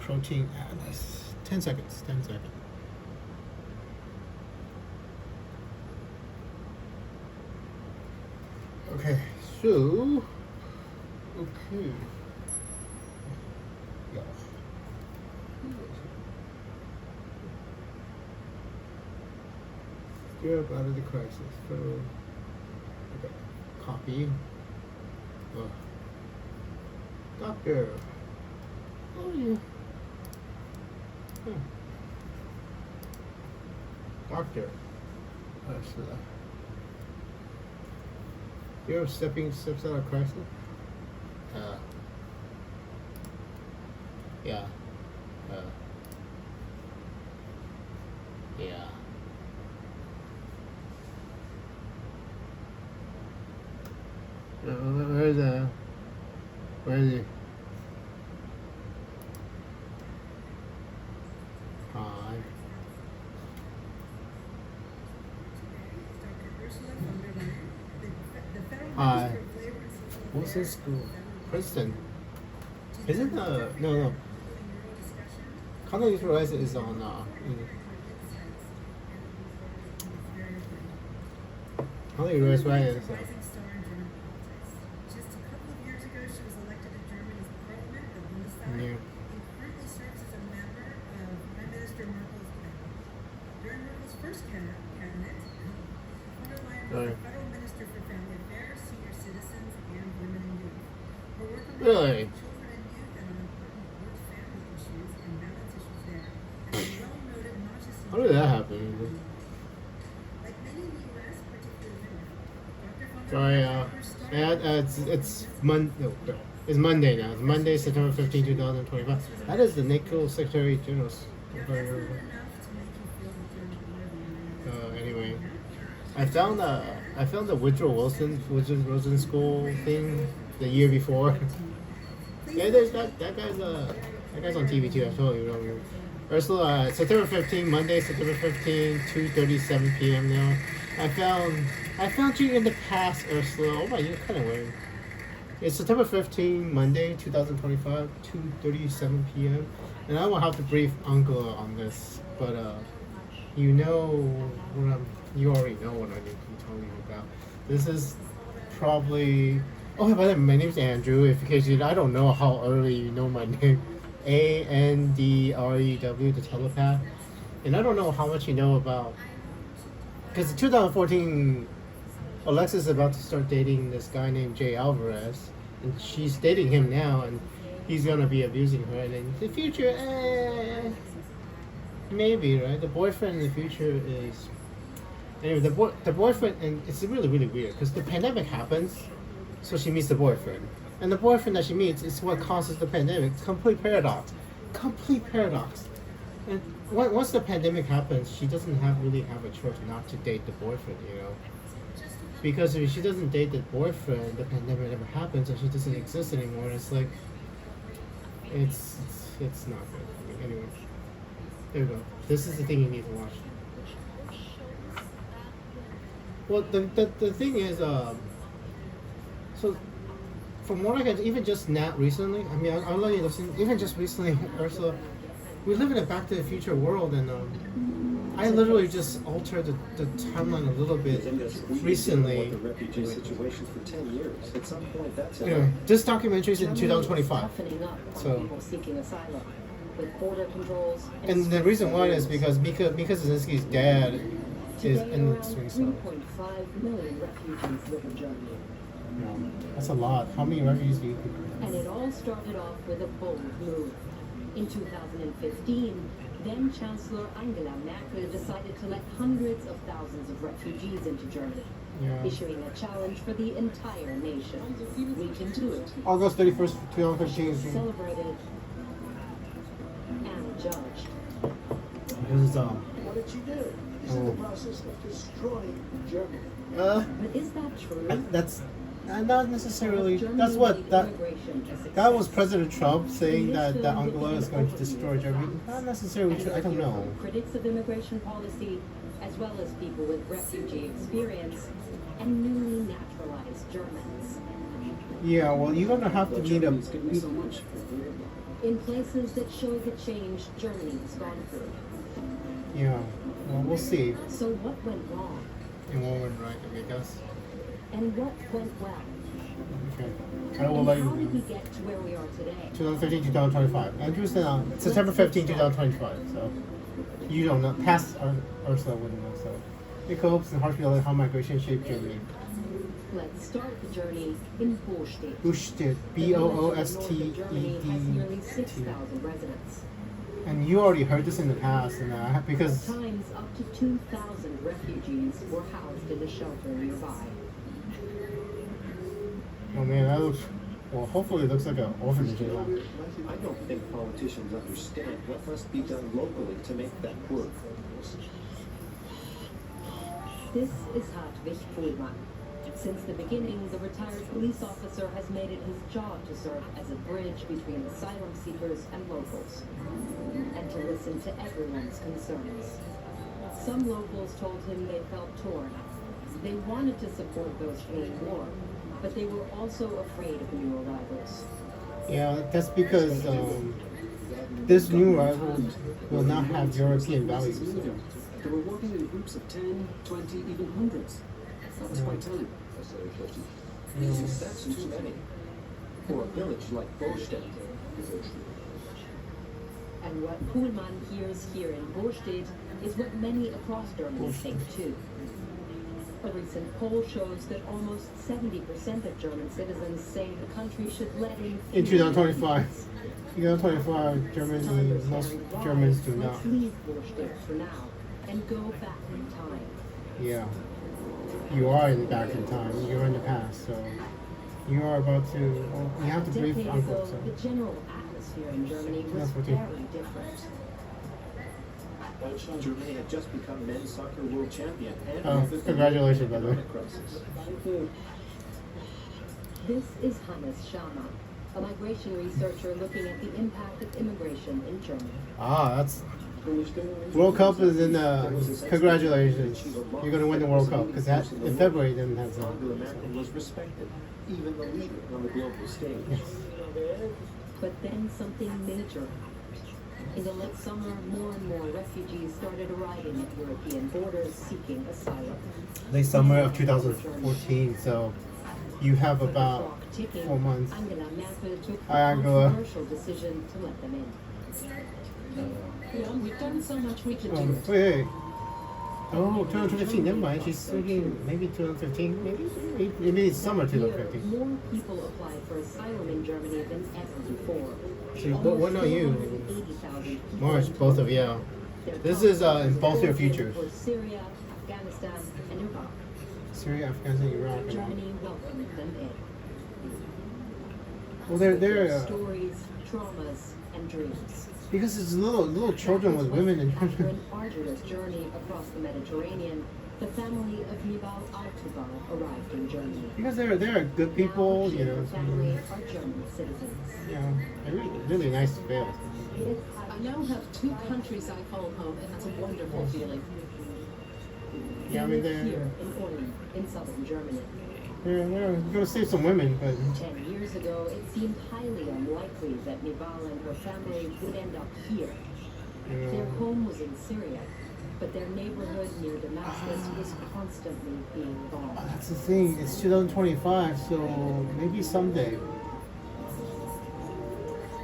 protein. That's 10 seconds. 10 seconds. Okay, so. Okay. Yeah. Europe out of the crisis. So, okay. Copy. Doctor. Oh, yeah. Doctor. Ursula. Europe steps out of crisis? Yeah. Yeah. Where is he? Hi. Hi. What's this school? Princeton. Isn't no. Content User is on Content User is Just a couple of years ago, she was elected to Germany's parliament, the Bundestag, Yeah. and currently serves as a member of Prime Minister Merkel's cabinet. During Merkel's first cabinet, von der Leyen was the Federal Minister for Family Affairs, Senior Citizens, and Women and Youth. Her work on Really? children and youth and on important work-family issues and balance issues there has been well noted not just in How did that happen? like many in the U.S., particularly women. Dr. von der Sorry, Leyen it's Monday now. It's Monday, September 15, 2025. That is the NATO Secretary General's. Anyway, I found the Woodrow Wilson School thing the year before. Yeah, there's that guy's on TV too. I told you. Ursula, September 15, Monday, September 15, 2:37 p.m. now. I found you in the past, Ursula. Oh my, you're kind of weird. It's September 15, Monday, 2025, 2:37 p.m. And I will have to brief Angela on this, but you already know what I need to tell you about. This is probably. Oh, by the way, my name's Andrew. If in case I don't know how early you know my name. Andrew, the telepath. And I don't know how much you know about. Because in 2014, Alexis is about to start dating this guy named Jay Alvarez. And she's dating him now, and he's going to be abusing her. And in the future, maybe, right? The boyfriend in the future is. Anyway, the boyfriend, and it's really, really weird. Because the pandemic happens, so she meets the boyfriend. And the boyfriend that she meets is what causes the pandemic. It's complete paradox. And once the pandemic happens, she doesn't really have a choice not to date the boyfriend, Because if she doesn't date the boyfriend, the pandemic never happens, and she doesn't exist anymore. It's like, it's not good. Anyway, there you go. This is the thing you need to watch. Well, the thing is, so. From what I can, even just now recently, I mean, I'll let you listen. Even just recently, Ursula, we live in a Back to the Future world, and I literally just altered the timeline a little bit recently. The refugee situation for 10 years. At some point, that's anyway, this documentary is in 2025. So, and the reason why is because Mika Zazinski's dad is in the swing. 3.5 million refugees live in Germany. That's a lot. How many refugees do you think? And it all started off with a bold move. In 2015, then Chancellor Angela Merkel decided to let hundreds of thousands of refugees into Germany, issuing a challenge for the entire nation. We can do it. August 31st, 2015. Celebrated and judged. This is What did she do? She's in the process of destroying Germany. But is that true? That's not necessarily. That's what that was President Trump saying that Angela is going to destroy Germany. Not necessarily true. I don't know. Critics of immigration policy, as well as people with refugee experience and newly naturalized Germans. Yeah, well, you're gonna have to meet Germany's given so much. In places that show the change Germany has gone through. Yeah, well, we'll see. So what went wrong? And what went right, I guess. And what went well? Okay. I will And let you how did we know. get to where we are today? 2015, 2025. Andrew said on September 15, 2025. So you don't know. Past Ursula wouldn't know. So it hopes and harsh reality how migration shaped Germany. Let's start the journey in Boosted. Boosted. Germany has nearly Boosted. 6,000 residents. And you already heard this in the past, and At because times, up to 2,000 refugees were housed in a shelter nearby. oh man, that looks. Well, hopefully it looks like an orphanage. I don't think politicians understand what must be done locally to make that work. This is Hartwig Pohlmann. Since the beginning, the retired police officer has made it his job to serve as a bridge between asylum seekers and locals, and to listen to everyone's concerns. Some locals told him they felt torn. They wanted to support those fleeing war, but they were also afraid of new arrivals. Yeah, that's because this new arrival will not have European values. They were working in groups of 10, 20, even hundreds. That was quite telling. That's too many. For a village like Bostedt. And what Pohlmann hears here in Bostedt is what many across Germany think too. A recent poll shows that almost 70% of German citizens say the country should let in 2025. 2025, Germany, most Germans do not. Let's leave Bostedt for now and go back in time. Yeah. You are back in time. You're in the past, so you are about to. Well, you have to brief Decades Uncle. ago, So the general atmosphere in Germany was That's what you- very different. Germany had just become men's soccer world champion and Oh, had the congratulations, by the way. economic crisis. This is Hannes Schama, a migration researcher looking at the impact of immigration in Germany. that's World Cup is in. Congratulations, you're gonna win the World Cup because that in February then that's Angela Merkel was respected, even the leader on the global stage. Yes. But then something major happened. In the late summer, more and more refugees started arriving at European borders seeking asylum. Late summer of 2014. So you have With the about clock ticking, 4 months. Angela Merkel took the Hi, Angela. controversial decision to let them in. Yeah, we've done so much we can do. Wait. Oh, 2015. Never mind. She's thinking maybe 2015. Maybe it's summer Here, 2015. more people applied for asylum in Germany than ever before. So what are you? 480,000 people. March, both of you. Their This is top in both your choices futures. were Syria, Afghanistan, and Iraq. Syria, Afghanistan, Iraq. And, Germany welcomed them in. well, they're Stories, traumas, and dreams. because it's little children with women and After an arduous journey across the Mediterranean, the family of Nibal Altugal arrived in Germany. because they're good people, Now, you know. her family are German citizens. Yeah, really nice fails. I now have two countries I call home, and it's a wonderful feeling. Yeah, I mean They live they're here in Ulm, in southern Germany. they're gonna save some women, but 10 years ago, it seemed highly unlikely that Nibal and her family would end up here. you Their know. home was in Syria, but their neighborhood near Damascus was constantly being bombed. That's the thing. It's 2025, so maybe someday.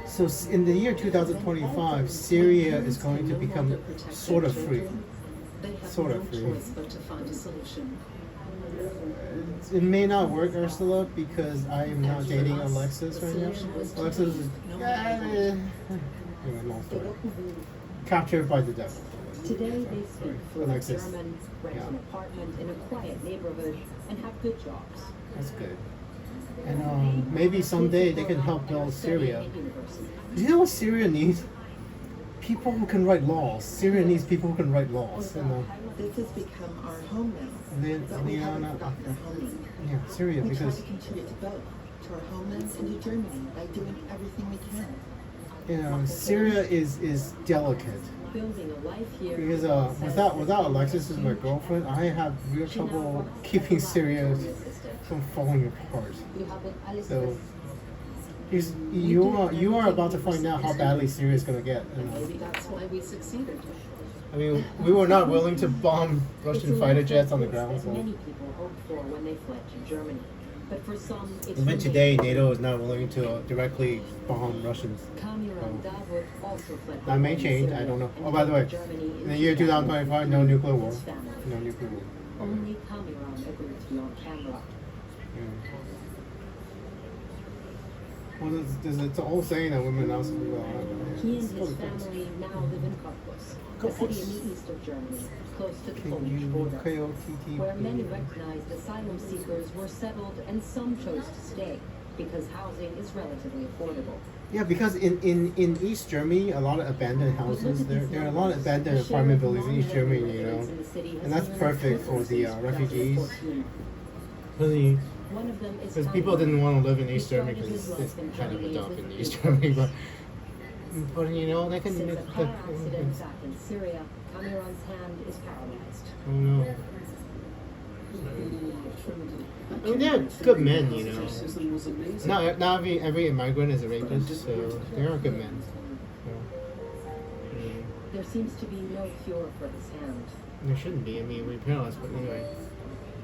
So in the year 2025, Syria is going to become sort of free. They have Sort no of free. choice but to find a solution. It may not work, Ursula, because I am not dating Alexis right now. Alexis is anyway, long story. Captured by the devil. Today, they speak fluent Alexis. German, rent Yeah. an apartment in a quiet neighborhood, and have good jobs. That's good. And maybe someday they can help build Syria. Studying at university. Do you know what Syria needs? People who can write laws. Syria needs people who can write laws. This has become our home now. Then, But we yeah, haven't no, forgotten our homeland. yeah, Syria, We try because to contribute to both, to our homeland and to Germany by doing everything we can. Syria is delicate. Building a life here. Because says without Alexis as my girlfriend, I have real she now trouble works as keeping a Syria. laboratory assistant. from falling apart. Wir haben alles So you are about to find out how badly Syria is gonna get. and maybe that's why we succeeded. I mean, we were not willing to bomb Russian fighter jets on the ground. That So many people hoped for when they fled to Germany. But for some, it's even today, NATO is not willing to directly bomb Russians. Kamiran Davut also fled. That may from change. Syria I don't know. and Oh, by the way, Germany in the year 2025, no nuclear war. His family. No nuclear war. Only Kamiran agreed to be on camera. Yeah. Well, it's an old saying that women now speak about. He and his family now live in Cottbus, a city in the east of Germany, close to the Polish border, where many recognized asylum seekers were settled and some chose to stay because housing is relatively affordable. Yeah, because in East Germany, a lot of abandoned houses. There are a lot of abandoned apartment buildings in East Germany, you know, and that's perfect for the refugees. Really, One of them is because people didn't want to live in East Germany because it's kind of a dump in East Germany, but you know they can. Since a car accident back in Syria, Kamiran's hand is paralyzed. Oh no. I mean, they're good men, you know. System was amazing. Not every immigrant is a rapist, so they are good men. There seems to be no cure for his hand. There shouldn't be. I mean, we're paralyzed, but anyway,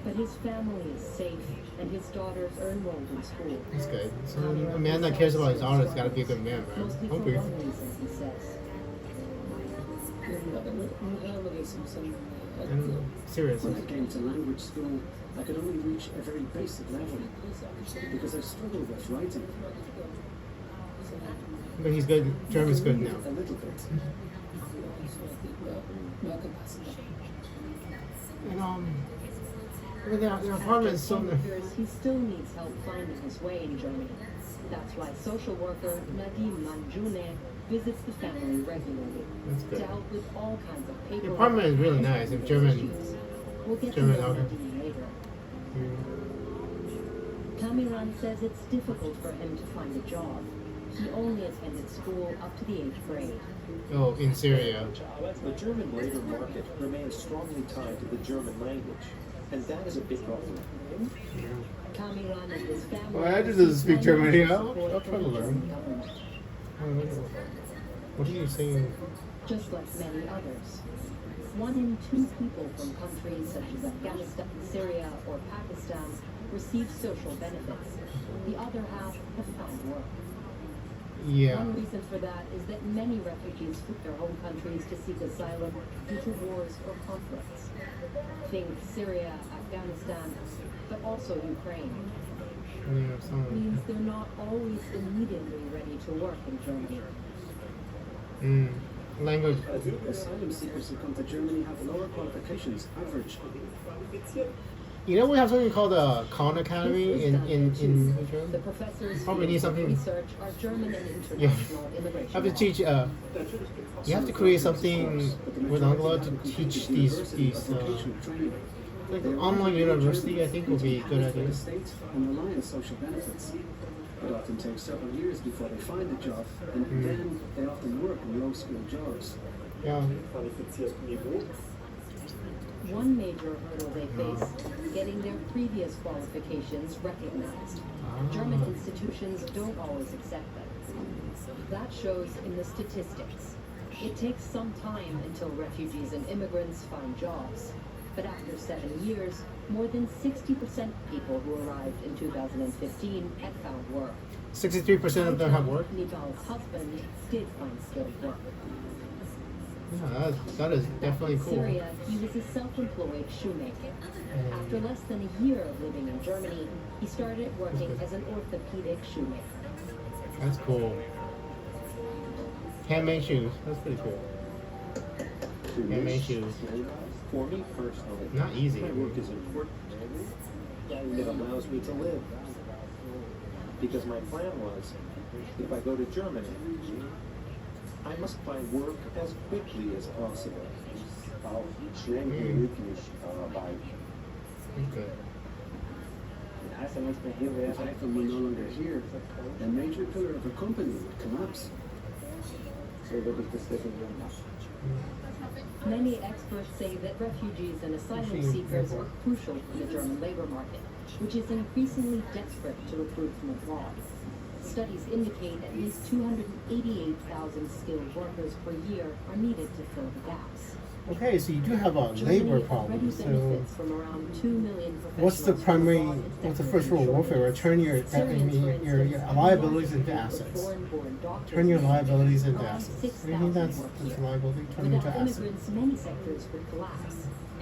But his family is safe, and his daughters are enrolled in school. that's good. So a man that cares about his daughter has got to be a good man, right? Mostly for Hopefully. one reason, he says. And serious. When I came to language school, I could only reach a very basic level because I struggled with writing But he's good. German's good now. a little bit. And I mean, their apartment is so After 10 years, he still needs help finding his way in Germany. That's why social worker Nadim Manjune visits the family regularly That's good. to help with all kinds of paperwork. The apartment is really and nice. If language German, issues. We'll get German to know owner. Nadim later. Kamiran says it's difficult for him to find a job. He only attended school up to the 8th grade. Oh, in Syria. The German labor market remains strongly tied to the German language, and that is a big problem. Kamiran and his family. Well, I just doesn't speak German, you know. support I'll try to from learn. the government. What are you saying? Just like many others. 1 in 2 people from countries such as Afghanistan, Syria, or Pakistan receive social benefits. The other half have found work. Yeah. One reason for that is that many refugees flee their home countries to seek asylum due to wars or conflicts. Think Syria, Afghanistan, but also Ukraine. Yeah, some- Means they're not always immediately ready to work in Germany. Language. Asylum seekers who come to Germany have lower qualifications, average. You know, we have something called a Khan Academy in The Germany. professors Probably need something- research are German and international immigration. I have to law. teach. You have to create something with Anglo to teach these vocational training. like online university. I think would be a good For the idea. state and rely on social benefits. It often takes several years before they find a job, and then they often work in low-skilled jobs. Yeah. One major hurdle they face is getting their previous qualifications recognized. German institutions don't always accept them. That shows in the statistics. It takes some time until refugees and immigrants find jobs. But after 7 years, more than 60% of people who arrived in 2015 had found work. 63% of them have work. Nibal's husband did find skilled work. Yeah, that is definitely In cool. Syria, he was a self-employed shoemaker. After less than a year of living in Germany, he started working as an orthopedic shoemaker. That's cool. Handmade shoes. That's pretty cool. Handmade shoes. For me personally, Not easy. my work is important. It allows me to live. Because my plan was, if I go to Germany, I must find work as quickly as possible. Okay. If Eichmann were no longer here, a major pillar of a company would collapse. Many experts say that refugees and asylum seekers are crucial for the German labor market. which is increasingly desperate to recruit from abroad. Studies indicate at least 288,000 skilled workers per year are needed to fill the gaps. Okay, so you do have a labor problem. So From around 2 million what's the first rule of warfare? Return your liabilities into assets. Turn your liabilities into assets. What do you mean that's a liability? Turn them into Without assets. immigrants, many sectors would collapse,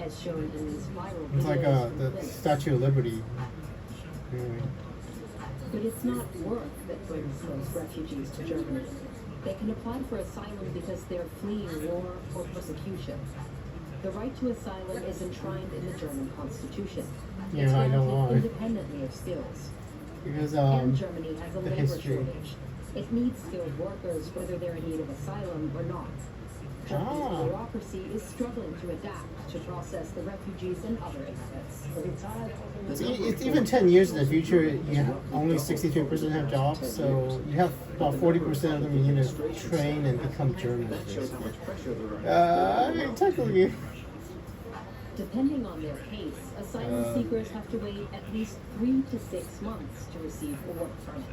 as shown in these viral It's like videos the lists. Statue of Liberty. Anyway. But it's not work that brings most refugees to Germany. They can apply for asylum because they're fleeing war or persecution. The right to asylum is enshrined in the German constitution. Yeah, It's I know granted why. independently of skills. Because And Germany has a the labor history. shortage. It needs skilled workers whether they're in need of asylum or not. Germany's Ah. bureaucracy is struggling to adapt to process the refugees and other immigrants. It's even 10 years in the future, you have only 63% have jobs, so you have about 40% of them you need to train and become German. That shows how much pressure they're under. Technically. Depending on their case, asylum seekers have to wait at least 3 to 6 months to receive a work permit.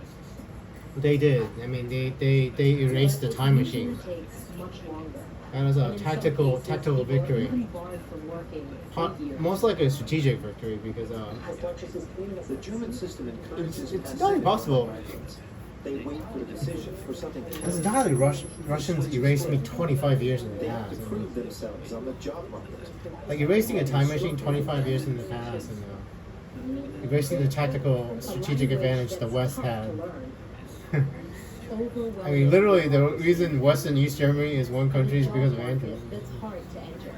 They did. I mean, they erased the time machine. It takes much longer. That was And a in some tactical cases, tactical people are victory. even barred from working for years. Most likely a strategic victory because The German system encourages it's passive not impossible. migrants. They wait for a decision, for something it's not like Russians erased me 25 years in the They have past. to prove themselves on the job market. Like erasing a time machine 25 years in the past and erasing the tactical strategic advantage the West had. I mean, literally, the reason West and East Germany is one country is because of Andrew. That's hard to enter.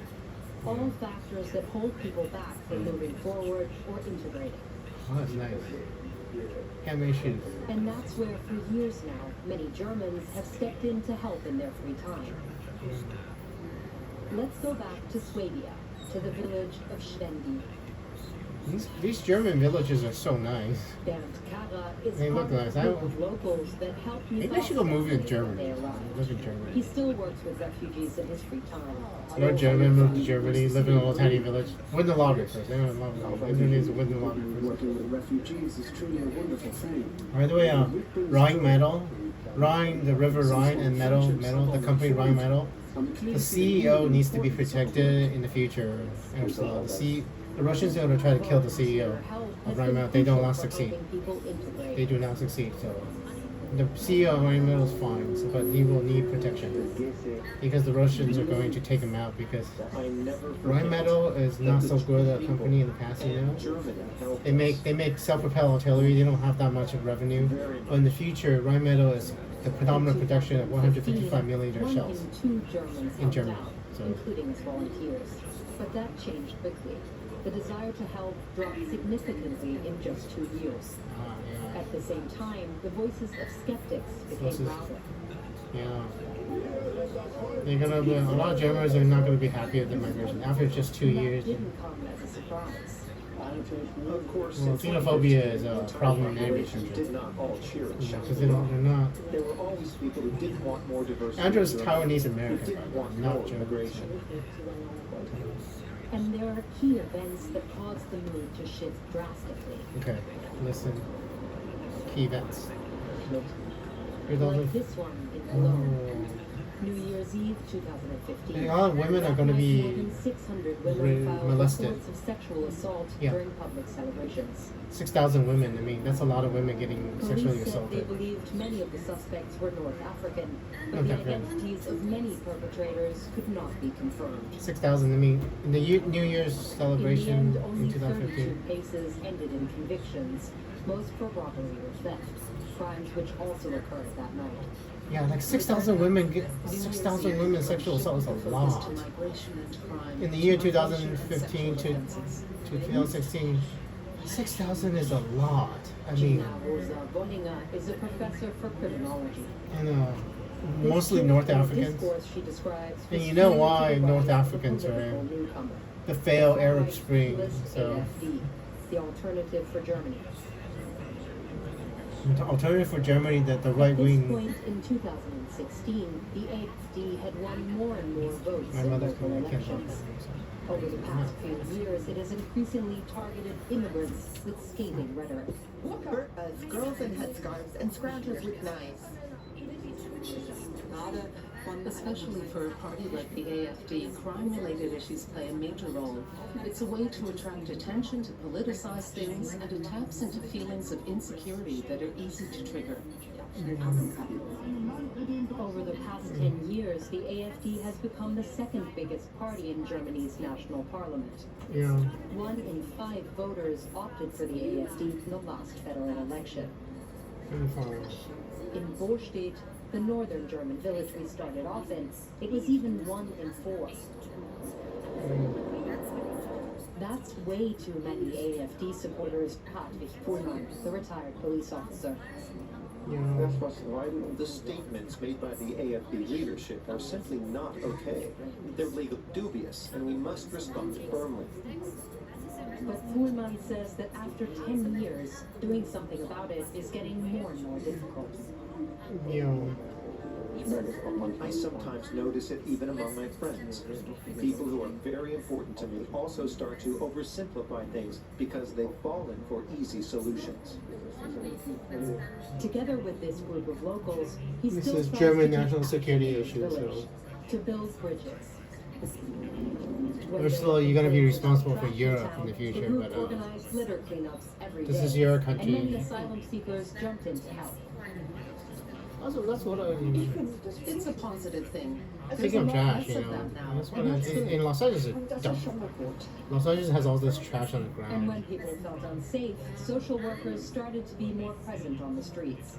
All factors that hold people back from moving forward or integrating. Oh, that's nice. Handmade shoes. And that's where, for years now, many Germans have stepped in to help in their free time. Let's go back to Swabia, to the village of Schwendi. These German villages are so nice. Bernd Kara is They look part nice. of a group of locals that help Maybe I should go move to when they Germany. arrive. Live in He Germany. still works with refugees in his free time. Go German, move to Germany, live in a little tiny village. Win the lottery first. They don't love the lottery. Indonesians win the lottery first. Working with refugees is truly a wonderful thing. By the way, Rhine Metal, the river Rhine and Metal, the company Rhine Metal, the CEO needs to be protected in the future. Ursula. The Russians are going to try to kill the CEO of Rhine Metal. They don't not succeed. They do not succeed. So the CEO of Rhine Metal is fine, but he will need protection because the Russians are going to take him out because I never Rhine Metal is not so good a company in the past, you know. Germany helped They make self-propelled artillery. They don't have that much of revenue. But in the future, Rhine Metal is the predominant production of 155 millimeter shells. Two Germans In helped Germany, out, so. including as volunteers. But that changed quickly. The desire to help dropped significantly in just 2 years. Yeah. At the same time, the voices of skeptics Voices. became louder. Yeah. They're gonna be, a lot of Germans are not gonna be happy with the migration after just 2 And that years. didn't come as a surprise. Of course, Well, in xenophobia is a entire problem in every population country. did not all cheer and shout. Because they're not. There were always people who didn't want more diversity. Andrew's in Germany, Taiwanese who American, didn't want not more German. immigration. And there are key events that cause the mood to shift drastically. Okay, listen. Key events. Here's all Like the- this one in Cologne. Oh. New Year's Eve 2015. A lot of women are going to More be than 600 women filed molested. reports of sexual assault Yeah. during public celebrations. 6,000 women. I mean, that's a lot of women getting sexually Police said they assaulted. believed many of the suspects were North African, but North the African. identities of many perpetrators could not be confirmed. 6,000. I mean, in the New Year's In the celebration end, in only 32 2015. cases ended in convictions, most for robbery or theft, crimes which also occurred that night. Yeah, like 6,000 women get 6,000 women sexual assault is a lot. To migration and crime. In the year migration and 2015 sexual to offences. 2016, 6,000 is a lot. I mean, Gina Rosa Boninga is a professor for criminology. and This mostly North critical Africans. discourse she describes And was you know key to why the North rise of a Africans are political in newcomer. the failed Arab Far-right Spring. populist So AfD, the alternative for Germany. alternative for Germany that the right At this wing. point in 2016, the AfD had won more and more votes My in mother's local coming. I can't talk elections. to Over the past few years, it has increasingly targeted immigrants with scathing rhetoric. Burqas, girls in headscarves, and scroungers with knives. Especially for a party like the AfD, crime-related issues play a major role. It's a way to attract attention, to politicize things, and it taps into feelings of insecurity that are easy to trigger. Over the past 10 years, the AfD has become the second biggest party in Germany's national parliament. Yeah. 1 in 5 voters opted for the AfD in the last federal election. In Bostedt, the northern German village we started off in, it was even 1 in 4. That's way too many AfD supporters, Hartwig Fuhrmann, the retired police officer. Yeah. The statements made by the AfD leadership are simply not okay. They're legally dubious, and we must respond firmly. But Fuhrmann says that after 10 years, doing something about it is getting more and more difficult. Yeah. I sometimes notice it even among my friends. People who are very important to me also start to oversimplify things because they've fallen for easy solutions. Together with this group of locals, he This still is tries German to national keep security the issue, village, so. to build bridges. When Ursula, they you're gonna be responsible for back in Europe in town, the future, group but organized litter cleanups every this day, is your and country. many asylum seekers jumped in to help. That's what I mean. It's a positive thing. There's Speaking a of lot trash, less you of know, that now, that's what and that's in good. Los Angeles it's dump. Los Angeles has all this trash on the And ground. when people felt unsafe, social workers started to be more present on the streets.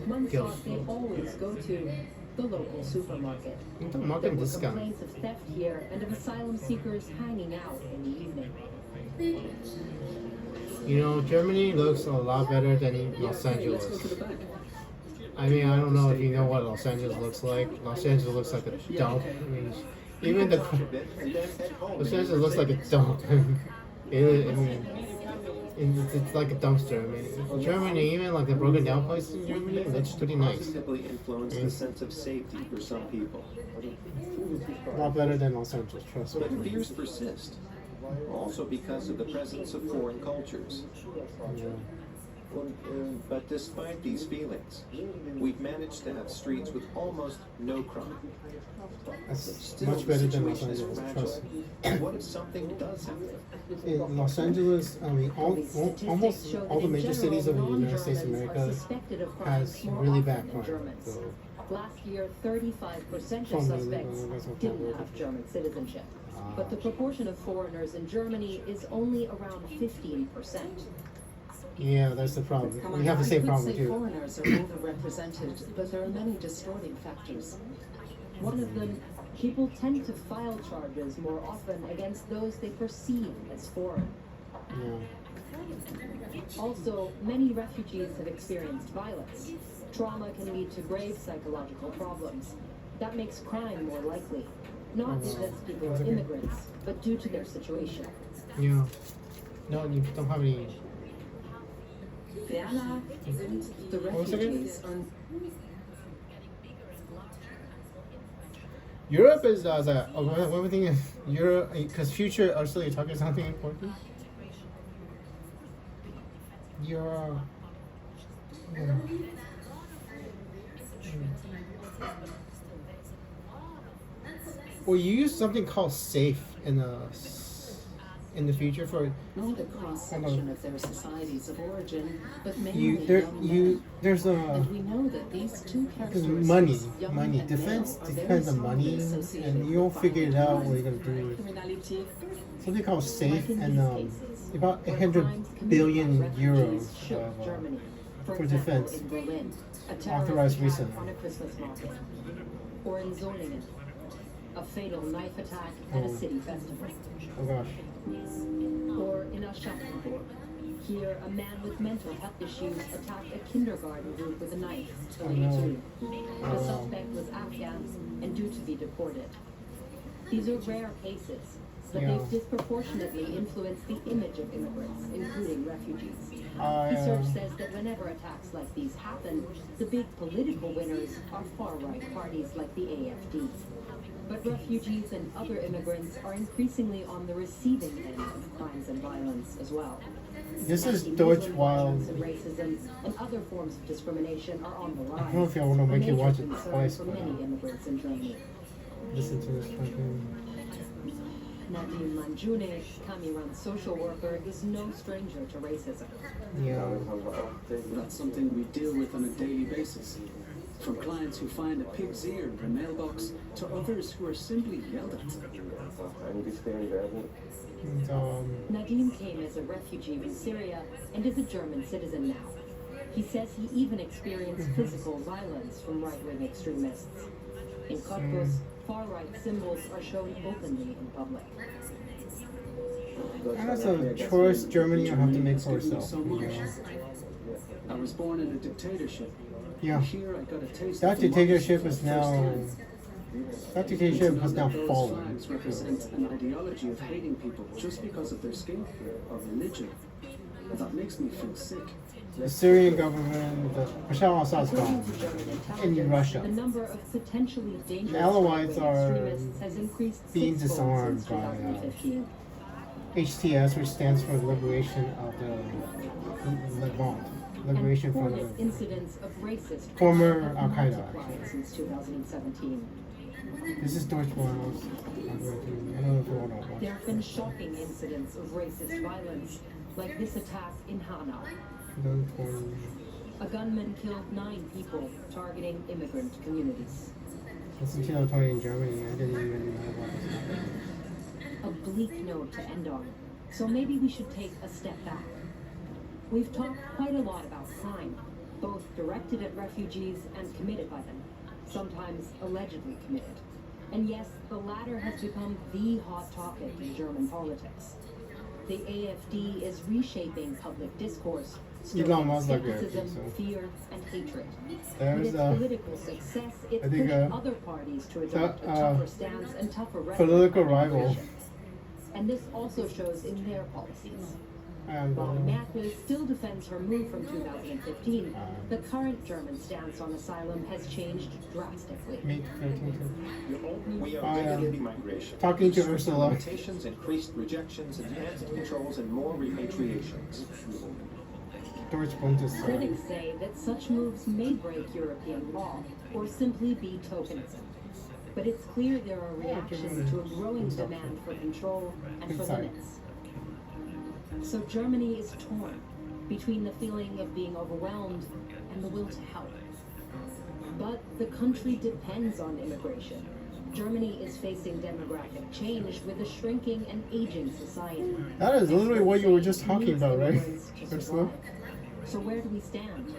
One Guilt. spot they always go to, the local supermarket. The There market were discount. complaints of theft here and of asylum seekers hanging out in the evening. You know, Germany looks a lot better than Los Angeles. I mean, I don't know if you know what Los Angeles looks like. Los Angeles looks like a dump. I mean, even the Los Angeles looks like a dump. It's like a dumpster. I mean, Germany, even like the broken down places in Germany, looks pretty nice. Positively influence the sense of safety for some people. A lot better than Los Angeles, trust me. But fears persist, also because of the presence of foreign cultures. Yeah. But despite these feelings, we've managed to have streets with almost no crime. That's Still, much the better than Los situation is Angeles, fragile. trust me. What if something does happen? In Los Angeles, I mean, almost all the major cities of the United States of America has really bad crime. So, Last year, 35% of From the- suspects that's what didn't that have German citizenship. Ah. But the proportion of foreigners in Germany is only around 15%. yeah, that's the problem. We have the same I problem could say too. foreigners are overrepresented, but there are many distorting factors. One of them, people tend to file charges more often against those they perceive as foreign. Yeah. Also, many refugees have experienced violence. Trauma can lead to grave psychological problems. That makes crime more likely. Not because people are immigrants, but due to their situation. Yeah. No, you don't have any. The What was it again? refugees are Europe is one thing is Europe because future. Ursula, you're talking something important. Europe. Well, you use something called safe in the future for not a cross-section of their societies of origin, but mainly you. There's a. And we know that these two Because characteristics, money, young money. and Defense male, are very depends on strongly money, associated and you don't with figure it violent out what crime. you're gonna do. Criminality. Something called safe Like in and these cases, about where 100 crimes committed billion by euros refugees shook Germany. for example, defense in Berlin, a terrorist authorized attack recently. on a Christmas market, or in Solingen, a fatal knife attack at a Oh. city festival, Oh gosh. or in Aschaffenburg. Here, a man with mental health issues attacked a kindergarten group with a knife, killing no. two. The Oh. suspect was Afghan and due to be deported. These are rare cases, but Yeah. they've disproportionately influenced the image of immigrants, including refugees. Yeah. Research says that whenever attacks like these happen, the big political winners are far-right parties like the AfD. But refugees and other immigrants are increasingly on the receiving end of crimes and violence as well. This is Anti-Muslim Deutsch violence Wild. and racism and other forms of discrimination are on the rise. I don't know if I want to a make you major watch it concern twice, for but many immigrants in Germany. listen to this fucking. Nadim Manjune, Kamiran's social worker, is no stranger to racism. Yeah. That's something we deal with on a daily basis. From clients who find a pig's ear in their mailbox to others who are simply yelled at. And, Nadim came as a refugee from Syria and is a German citizen now. He says he even experienced physical violence from right-wing extremists. In Cottbus, far-right symbols are shown openly in public. That's a choice Germany will have to make for itself. So much. Yeah. I was born in a dictatorship. Yeah. Here I got a taste That of dictatorship democracy is for the first now. time. That dictatorship has now Those fallen. flags represent an ideology of hating people just because of their skin or religion. That makes me feel sick. The Syrian government, the Bashar al-Assad's According gone. to German In intelligence, Russia. the number of potentially dangerous The Alawites right-wing are extremists has increased being sixfold disarmed since by, 2015. HTS, which stands for Liberation of the Levant. Liberation And from hornet the incidents of racist former crimes have Al-Qaeda, multiplied actually. since 2017. This is Deutsch Wild. I don't know if you want to watch There have been shocking incidents of racist violence, like this attack in Hanau. it. A gunman killed 9 people, targeting immigrant communities. It's in 2020 in Germany. I didn't even know about this. A bleak note to end on, so maybe we should take a step back. We've talked quite a lot about crime, both directed at refugees and committed by them, sometimes allegedly committed. And yes, the latter has become the hot topic in German politics. The AfD is reshaping public discourse, stirring Musk like that, skepticism, so. fear, and hatred. With There's its political success, it I think, pushed other parties to adopt a tougher stance and tougher rhetoric political on rival. immigration. And this also shows in their policies. And, While Merkel still defends her move from 2015, the current German stance on asylum has changed drastically. We are I am regulating migration. talking to Stricter Ursula. Limitations, increased rejections, enhanced controls, and more repatriations. Deutsch Bundestag. Critics say that such moves may break European law or simply be tokenism. But it's clear there are reactions to a growing demand for control and for limits. So Germany is torn between the feeling of being overwhelmed and the will to help. But the country depends on immigration. Germany is facing demographic change with a shrinking and aging society. That is literally what you were just talking about, right? Immigrants to Ursula? survive. So where do we stand?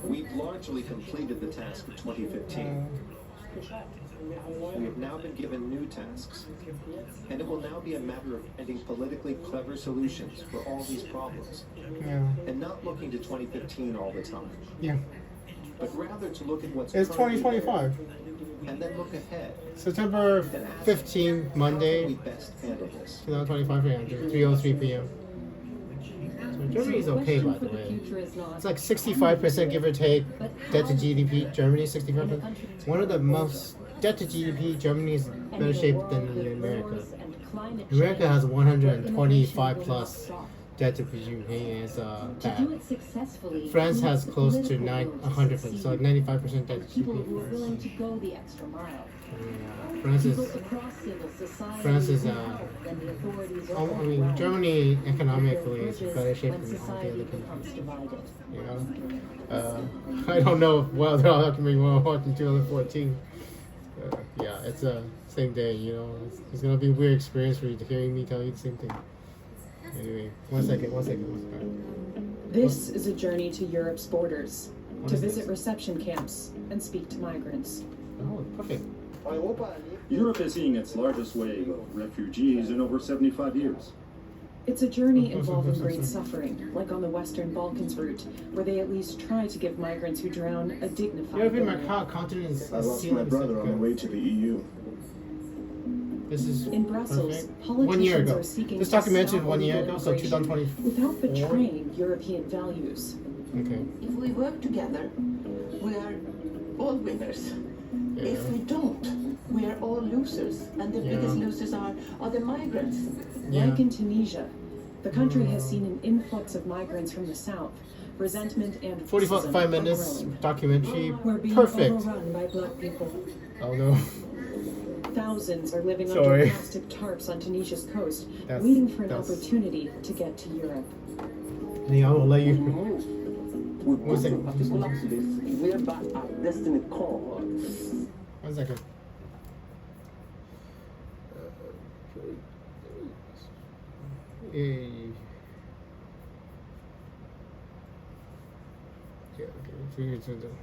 We've largely completed the task of 2015. We have now been given new tasks, and it will now be a matter of finding politically clever solutions for all these problems, Yeah. and not looking to 2015 all the time, Yeah. but rather to look at what's It's currently 2025. there, and then look ahead. September And ask, 15th, how can we Monday, best handle this? 2025 a.m. 3:03 p.m. So Germany is okay, by the way. It's like 65%, give or take, debt to GDP. Germany 65%. One of the most debt to GDP. Germany is better shape than America. America has 125 plus debt to GDP. Is bad. France has close to 100%, so like 95% debt to People who are willing to GDP. go the extra mile. Yeah, France is. People across civil society France is, need help when the authorities are I mean, overwhelmed. Germany They economically build is bridges better shape when than all the society other becomes countries. divided. You know, I don't know whether I'll have to make one watch in 2014. Yeah, it's the same day. You know, it's gonna be a weird experience for you to hearing me tell you the same thing. Anyway, one second. This is a journey to Europe's borders, What to is visit this? reception camps and speak to migrants. Oh, perfect. Europe is seeing its largest wave of refugees in over 75 years. It's a journey involving great suffering, like on the Western Balkans route, where they at least try to give migrants who drown a dignified European burial. continent is I lost sealing my brother on the itself. way to the EU. This is In Brussels, perfect. politicians 1 year ago. are seeking This to documentary is stop 1 year ago, so immigration 2024. without betraying European values. Okay. If we work together, we are all winners. Yeah. If we don't, we are all losers. And the biggest losers are the migrants. Yeah. Like in Tunisia, the country has seen an influx of migrants from the south. Resentment and racism 45 are minutes growing. documentary. We're being Perfect. overrun by black people. Oh no. Thousands are living Sorry. under plastic tarps on Tunisia's coast, That's- waiting for an that's- opportunity to get to Europe. Yeah, I will let you. We One second. put a particular place whereby our destiny calls. 1 second. Hey. Yeah, okay. Figure it out.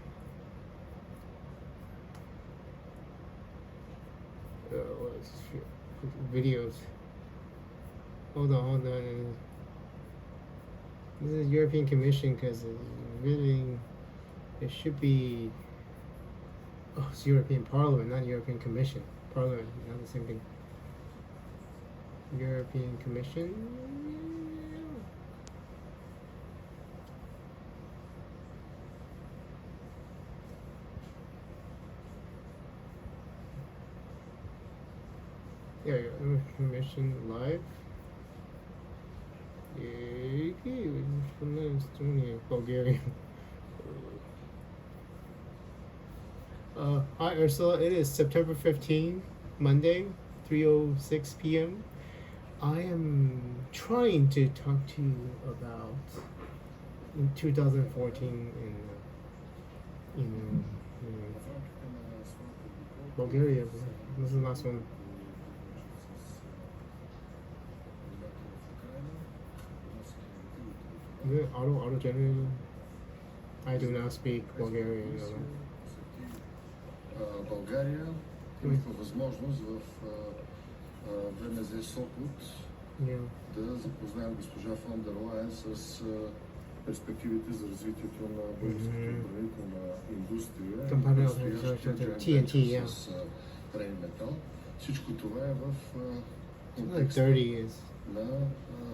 What's videos? Hold on. This is European Commission because it's really. It should be. Oh, it's European Parliament, not European Commission. Parliament, not the same thing. European Commission. Yeah, Commission live. From Estonia, Bulgaria. Hi Ursula, it is September 15, Monday, 3:06 p.m. I am trying to talk to you about in 2014 in Bulgaria. This is the last one. Is it auto generated? I do not speak Bulgarian. България имахме възможност в ВМЗ Сопот да запознаем госпожа фон дер Лайен с перспективите за развитието на българската отбранителна индустрия с Рейнметал. Всичко това е в контекста на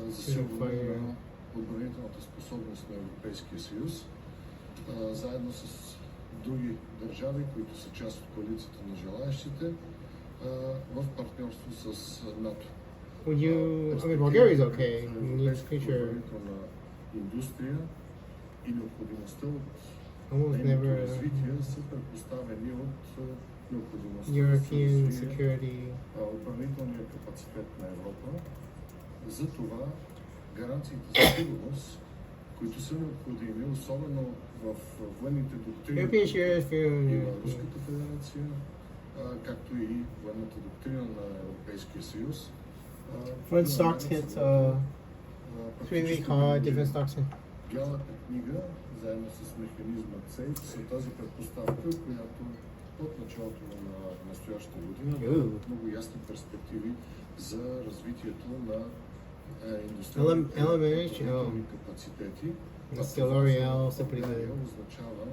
засилване на отбранителната способност на Европейския съюз, заедно с други държави, които са част от коалицията на желаящите, в партньорство с НАТО. Bulgaria is okay. Отбранителна индустрия и необходимостта от нейното развитие са предпоставени от необходимостта European security. Отбранителния капацитет на Европа. За това гаранциите за сигурност, които са необходими, особено в военните доктрини на Руската федерация, както и военната доктрина на Европейския съюз. When stocks hit 3-week high, different stocks hit. Бялата книга, заедно с механизма ЦЕЙФ, са тази предпоставка, която от началото на настоящата година дава много ясни перспективи за развитието на индустриални капацитети. L'Oréal, означава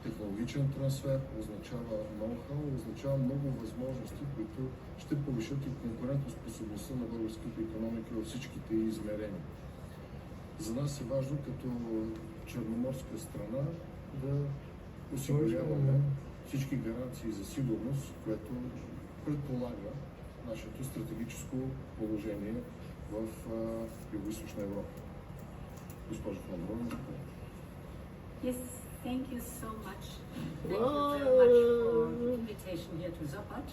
технологичен трансфер, означава ноу-хау, означава много възможности, които ще повишат и конкурентоспособността на българската икономика във всичките измерения. За нас е важно като черноморска страна да осигуряваме всички гаранции за сигурност, което предполага нашето стратегическо положение в Юго-Источна Европа. Госпожо Фондова. Yes, thank you so much. Thank you very much for the invitation here to Sopot.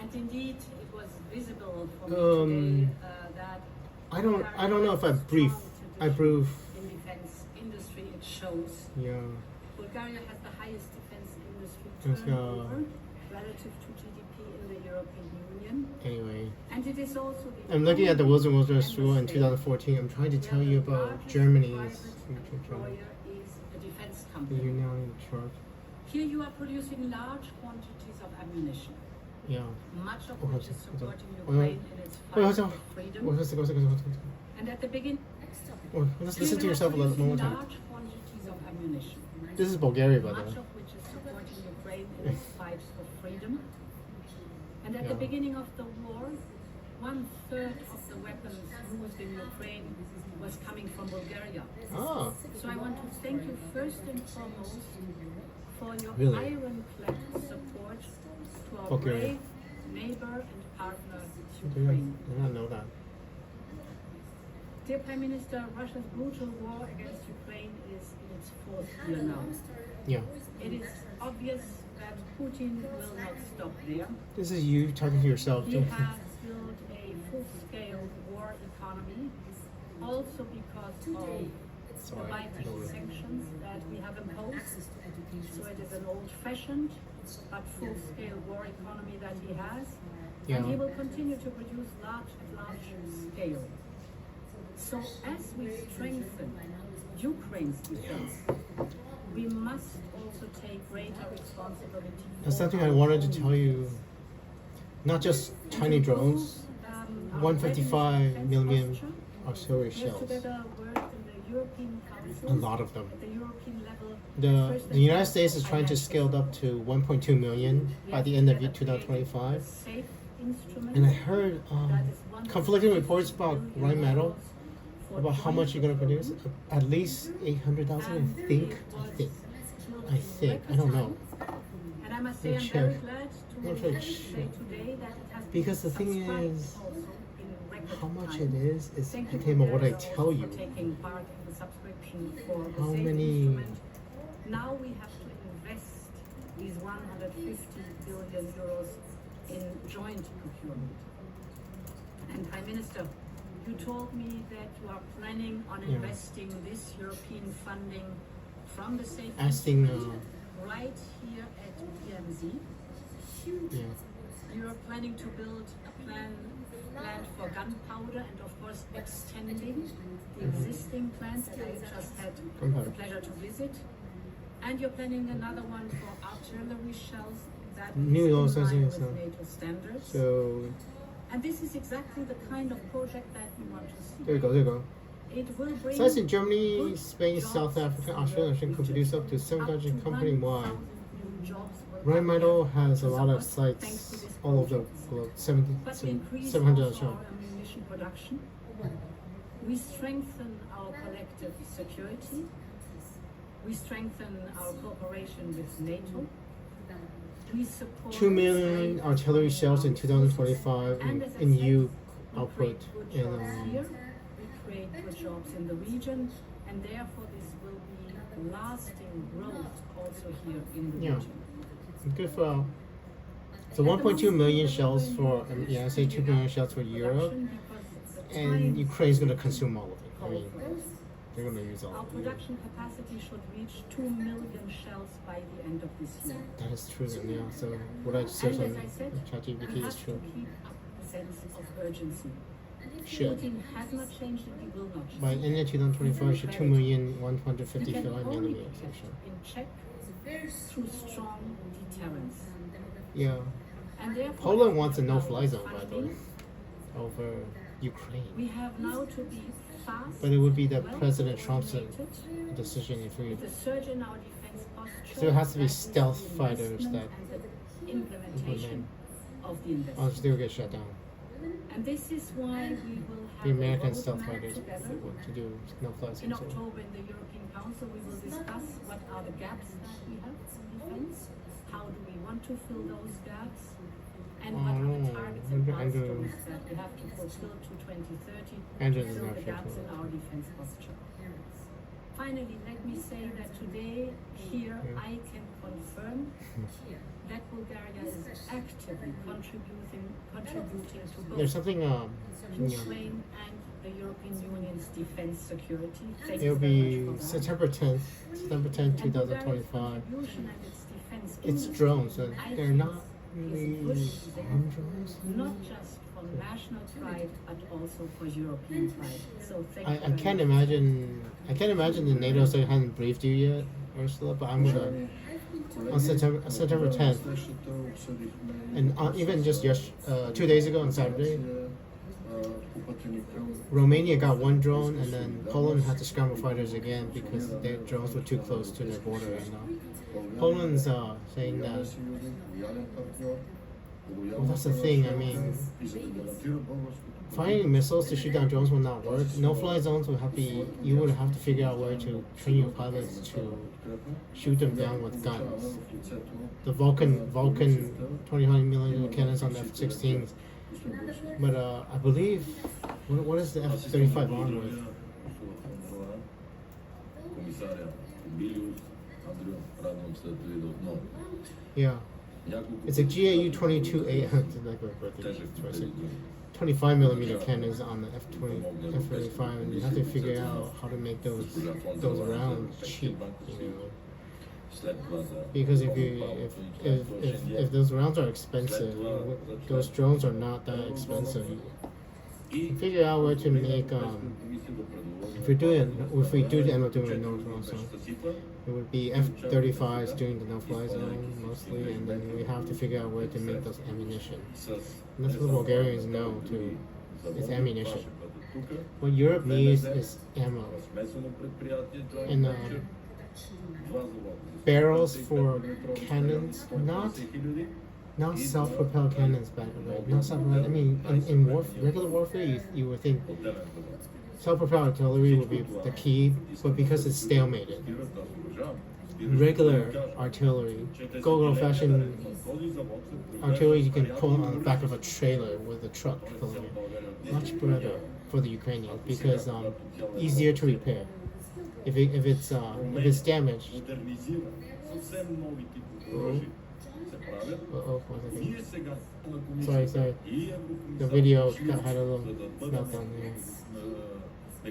And indeed, it was visible for me today that I don't know if I approve. In defense industry, it shows. Yeah. Bulgaria has the highest defense industry turnover relative to GDP in the European Union. Anyway. And it is also the I'm looking at the Wilson Wilderness School in 2014. I'm trying to tell you about Germany's employer is a defense company. You're now in charge. Here you are producing large quantities of ammunition. Yeah. Much of which is supporting Ukraine in its fight for freedom. And at the beginning, let's listen to yourself a little more time. Large quantities of ammunition. This is Bulgaria, by the way. Much of which is supporting Ukraine in its fight for freedom. And at the beginning of the war, 1/3 of the weapons used in Ukraine was coming from Bulgaria. Ah. So I want to thank you first and foremost for your Really? ironclad support to our Bulgaria. brave neighbor and partner, Okay. Ukraine. I didn't know that. Dear Prime Minister, Russia's brutal war against Ukraine is in its 4th year now. Yeah. It is obvious that Putin will not stop there. This is you talking to yourself. He has built a full-scale war economy, also because of the binding sanctions that we have imposed. So it is an old-fashioned but full-scale war economy that he has, and he will continue to produce large scale. So as we strengthen Ukraine's defense, we must also take greater responsibility. That's something I wanted to tell you. Not just tiny drones, 155 million artillery shells. A lot of them. The United States is trying to scale it up to 1.2 million by the end of 2025. And I heard conflicting reports about Rheinmetall, about how much you're going to produce. At least 800,000, I think. I don't know. And I must say, I'm very glad to say today that it has because the thing is, how much it is depending on what I tell you. Taking part in the subscription for the How safe many? instrument. Now we have to invest these 150 billion euros in joint procurement. And Prime Minister, you told me that you are planning on investing this European funding from the safe instrument right here at BMZ. You are planning to build a plant for gunpowder and of course extending the existing plant that I just had the pleasure to visit. And you're planning another one for artillery shells that is in line with NATO standards. So, and this is exactly the kind of project that we want to see. there you go. It will bring Says in Germany, Spain, South Africa, Australia could produce up to 700 company-wide. Rheinmetall has a lot of sites all over the globe, 700 or so. Ammunition production. We strengthen our collective security. We strengthen our cooperation with NATO. We support 2 million artillery shells in 2025 in EU output. We create good jobs in the region, and therefore this will be lasting growth also here in the region. Good for. So 1.2 million shells for, I say 2 million shells for Europe, and Ukraine is going to consume all of it. I mean, they're going to use all Our of it. production capacity should reach 2 million shells by the end of this year. That is true, so what I searched on ChatGPT is true. Keep up a sense of urgency. Should. Putin has not changed and he will not change. By end of 2025, should 2,155 millimeters. In check through strong deterrence. Yeah. And therefore, Poland wants a no-fly zone, by the way, over Ukraine. We have now to be fast. But it would be the President Trump's decision if we. The surge in our defense posture. So it has to be stealth fighters that implementation of the investment. Or still get shut down. And this is why we will have the American a stealth roadmap fighters together. want to do no-fly In zones. October in the European Council, we will discuss what are the gaps that we have in defense, how do we want to fill those gaps, and what are the targets and milestones that we have to fulfill to 2030 to fill the gaps in our defense posture. Finally, let me say that today, here, I can confirm that Bulgaria is actively contributing to both There's something, Ukraine and the European Union's defense security. Thank it'll you very be much for that. September 10th, 2025. It's drones, and they're not really armed drones. Not just for national pride, but also for European pride. So thank you. I can't imagine. I can't imagine the NATO side hasn't briefed you yet, Ursula. But I'm gonna on September 10th, and even just 2 days ago on Saturday, Romania got one drone, and then Poland had to scramble fighters again because their drones were too close to their border. And Poland's saying that Well, that's the thing. I mean, finding missiles to shoot down drones will not work. No-fly zones will have to be. You would have to figure out where to train your pilots to shoot them down with guns. The Vulcan 20mm cannons on the F-16s. But I believe, what is the F-35 armed with? Yeah. It's a GAU 22A. 25mm cannons on the F-35, and you have to figure out how to make those rounds cheap, you know. Because if those rounds are expensive, those drones are not that expensive. You figure out where to make if we do end up doing a no-fly zone, it would be F-35s doing the no-fly zone mostly, and then we have to figure out where to make those ammunition. And that's what Bulgarians know too. It's ammunition. What Europe needs is ammo and barrels for cannons, not self-propelled cannons, right? Not self-propelled. I mean, in regular warfare, you would think self-propelled artillery would be the key, but because it's stalemated, regular artillery, good old-fashioned artillery you can pull on the back of a trailer with a truck pulling it, much better for the Ukrainians because easier to repair. If it's damaged. Sorry. The video had a little meltdown there. I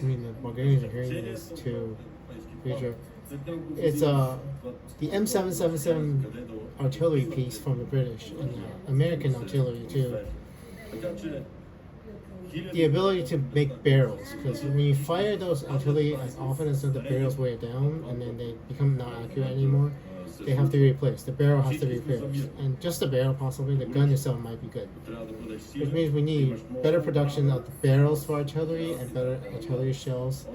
mean, the Bulgarians are hearing this too. It's the M777 artillery piece from the British and American artillery too. The ability to make barrels, because when you fire those artillery as often as the barrels wear down and then they become not accurate anymore, they have to be replaced. The barrel has to be replaced, and just the barrel possibly. The gun itself might be good, which means we need better production of the barrels for artillery and better artillery shells,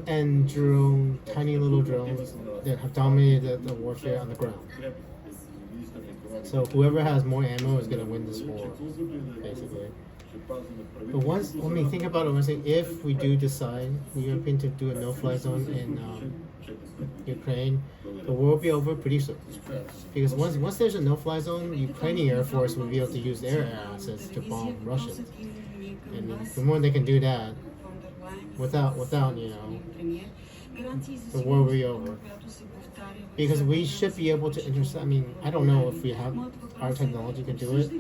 and tiny little drones that have dominated the warfare on the ground. So whoever has more ammo is going to win this war, basically. But think about it. If we do decide the European to do a no-fly zone in Ukraine, the war will be over pretty soon. Because once there's a no-fly zone, the Ukrainian Air Force will be able to use their air assets to bomb Russians. And the more they can do that, without the war will be over. Because we should be able to intercept. I mean, I don't know if we have our technology to do it.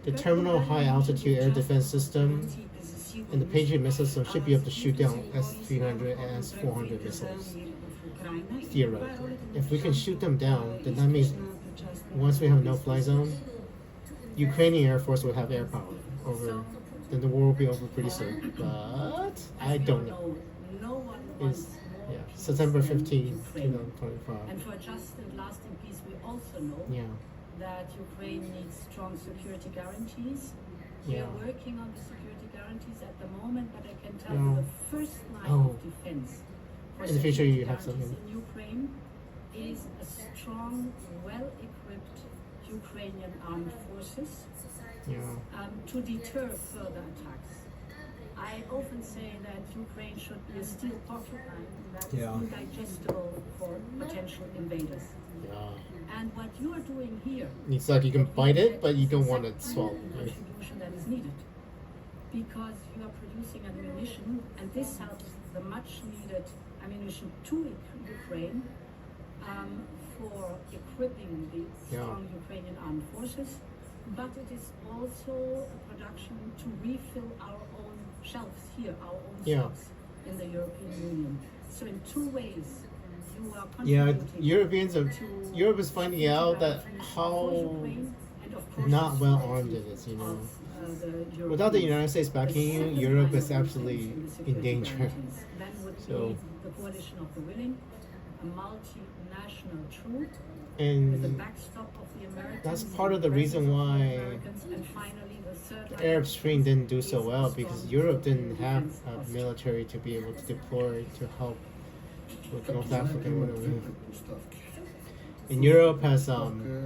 The Terminal High Altitude Air Defense System and the Patriot missile system should be able to shoot down S-300 and S-400 missiles. Theoretically. If we can shoot them down, then that means once we have a no-fly zone, Ukrainian Air Force will have air power over. Then the war will be over pretty soon. But I don't know. September 15, 2025. And for just and lasting peace, we also know that Ukraine needs strong security guarantees. We are working on the security guarantees at the moment, but I can tell you the first line of defense for in the future you have security something in Ukraine is a strong, well-equipped Ukrainian armed forces to deter further attacks. I often say that Ukraine should be a steel porcupine that is indigestible for potential invaders. And what you are doing here, it's like you can bite it, but you don't want to swallow it. Contribution that is needed, because you are producing ammunition, and this helps the much-needed ammunition to Ukraine for equipping the strong Ukrainian armed forces. But it is also a production to refill our own shelves here, our own shelves in the European Union. So in two ways, you are contributing Europe is finding out that how not well armed it is, Without the United States backing you, Europe is absolutely in danger. Then would be the coalition of the willing, a multinational troop, with the backstop of the Americans. That's part of the reason why and finally the Arab Spring didn't do so well, because Europe didn't have a military to be able to deploy to help with North Africa. And Europe has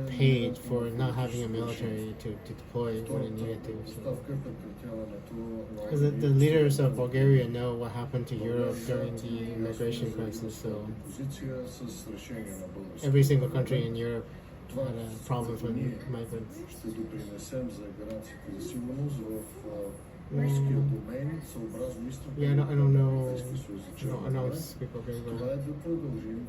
paid for not having a military to deploy when it needed to. Because the leaders of Bulgaria know what happened to Europe during the immigration crisis, so every single country in Europe had a problem with migrants. Yeah, I don't know. I don't speak Bulgarian.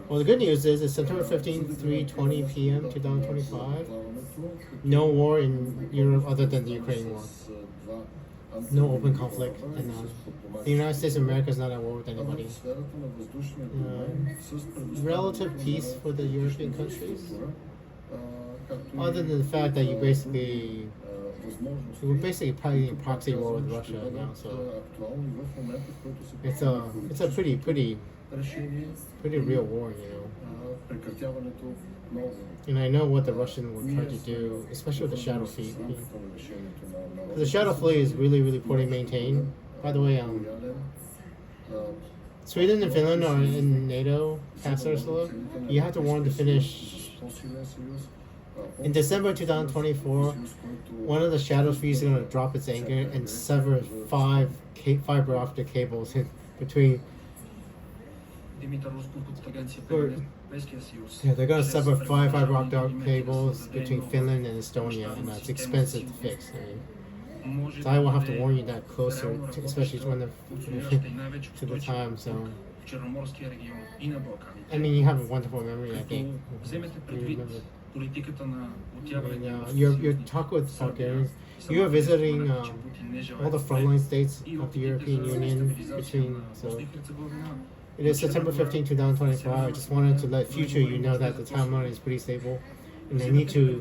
Well, the good news is it's September 15th, 3:20 p.m. 2025. No war in Europe other than the Ukraine war. No open conflict, and the United States of America is not at war with anybody. Relative peace for the European countries, other than the fact that we're basically probably in proxy war with Russia now. So it's a pretty real war, you know. And I know what the Russians will try to do, especially with the shadow fleet. The shadow fleet is really poorly maintained. By the way, Sweden and Finland are in NATO past Ursula. You have to warn to finish. In December 2024, one of the shadow fleets is going to drop its anchor and sever 5 fiber optic cables in between. Yeah, they're going to sever 5 fiber optic cables between Finland and Estonia, and that's expensive to fix. So I will have to warn you that closer, especially when they're to the time. So, I mean, you have a wonderful memory, I think. Your talk with Bulgarians, you are visiting all the frontline states of the European Union between. So it is September 15, 2025. I just wanted to let future you know that the timeline is pretty stable. And I need to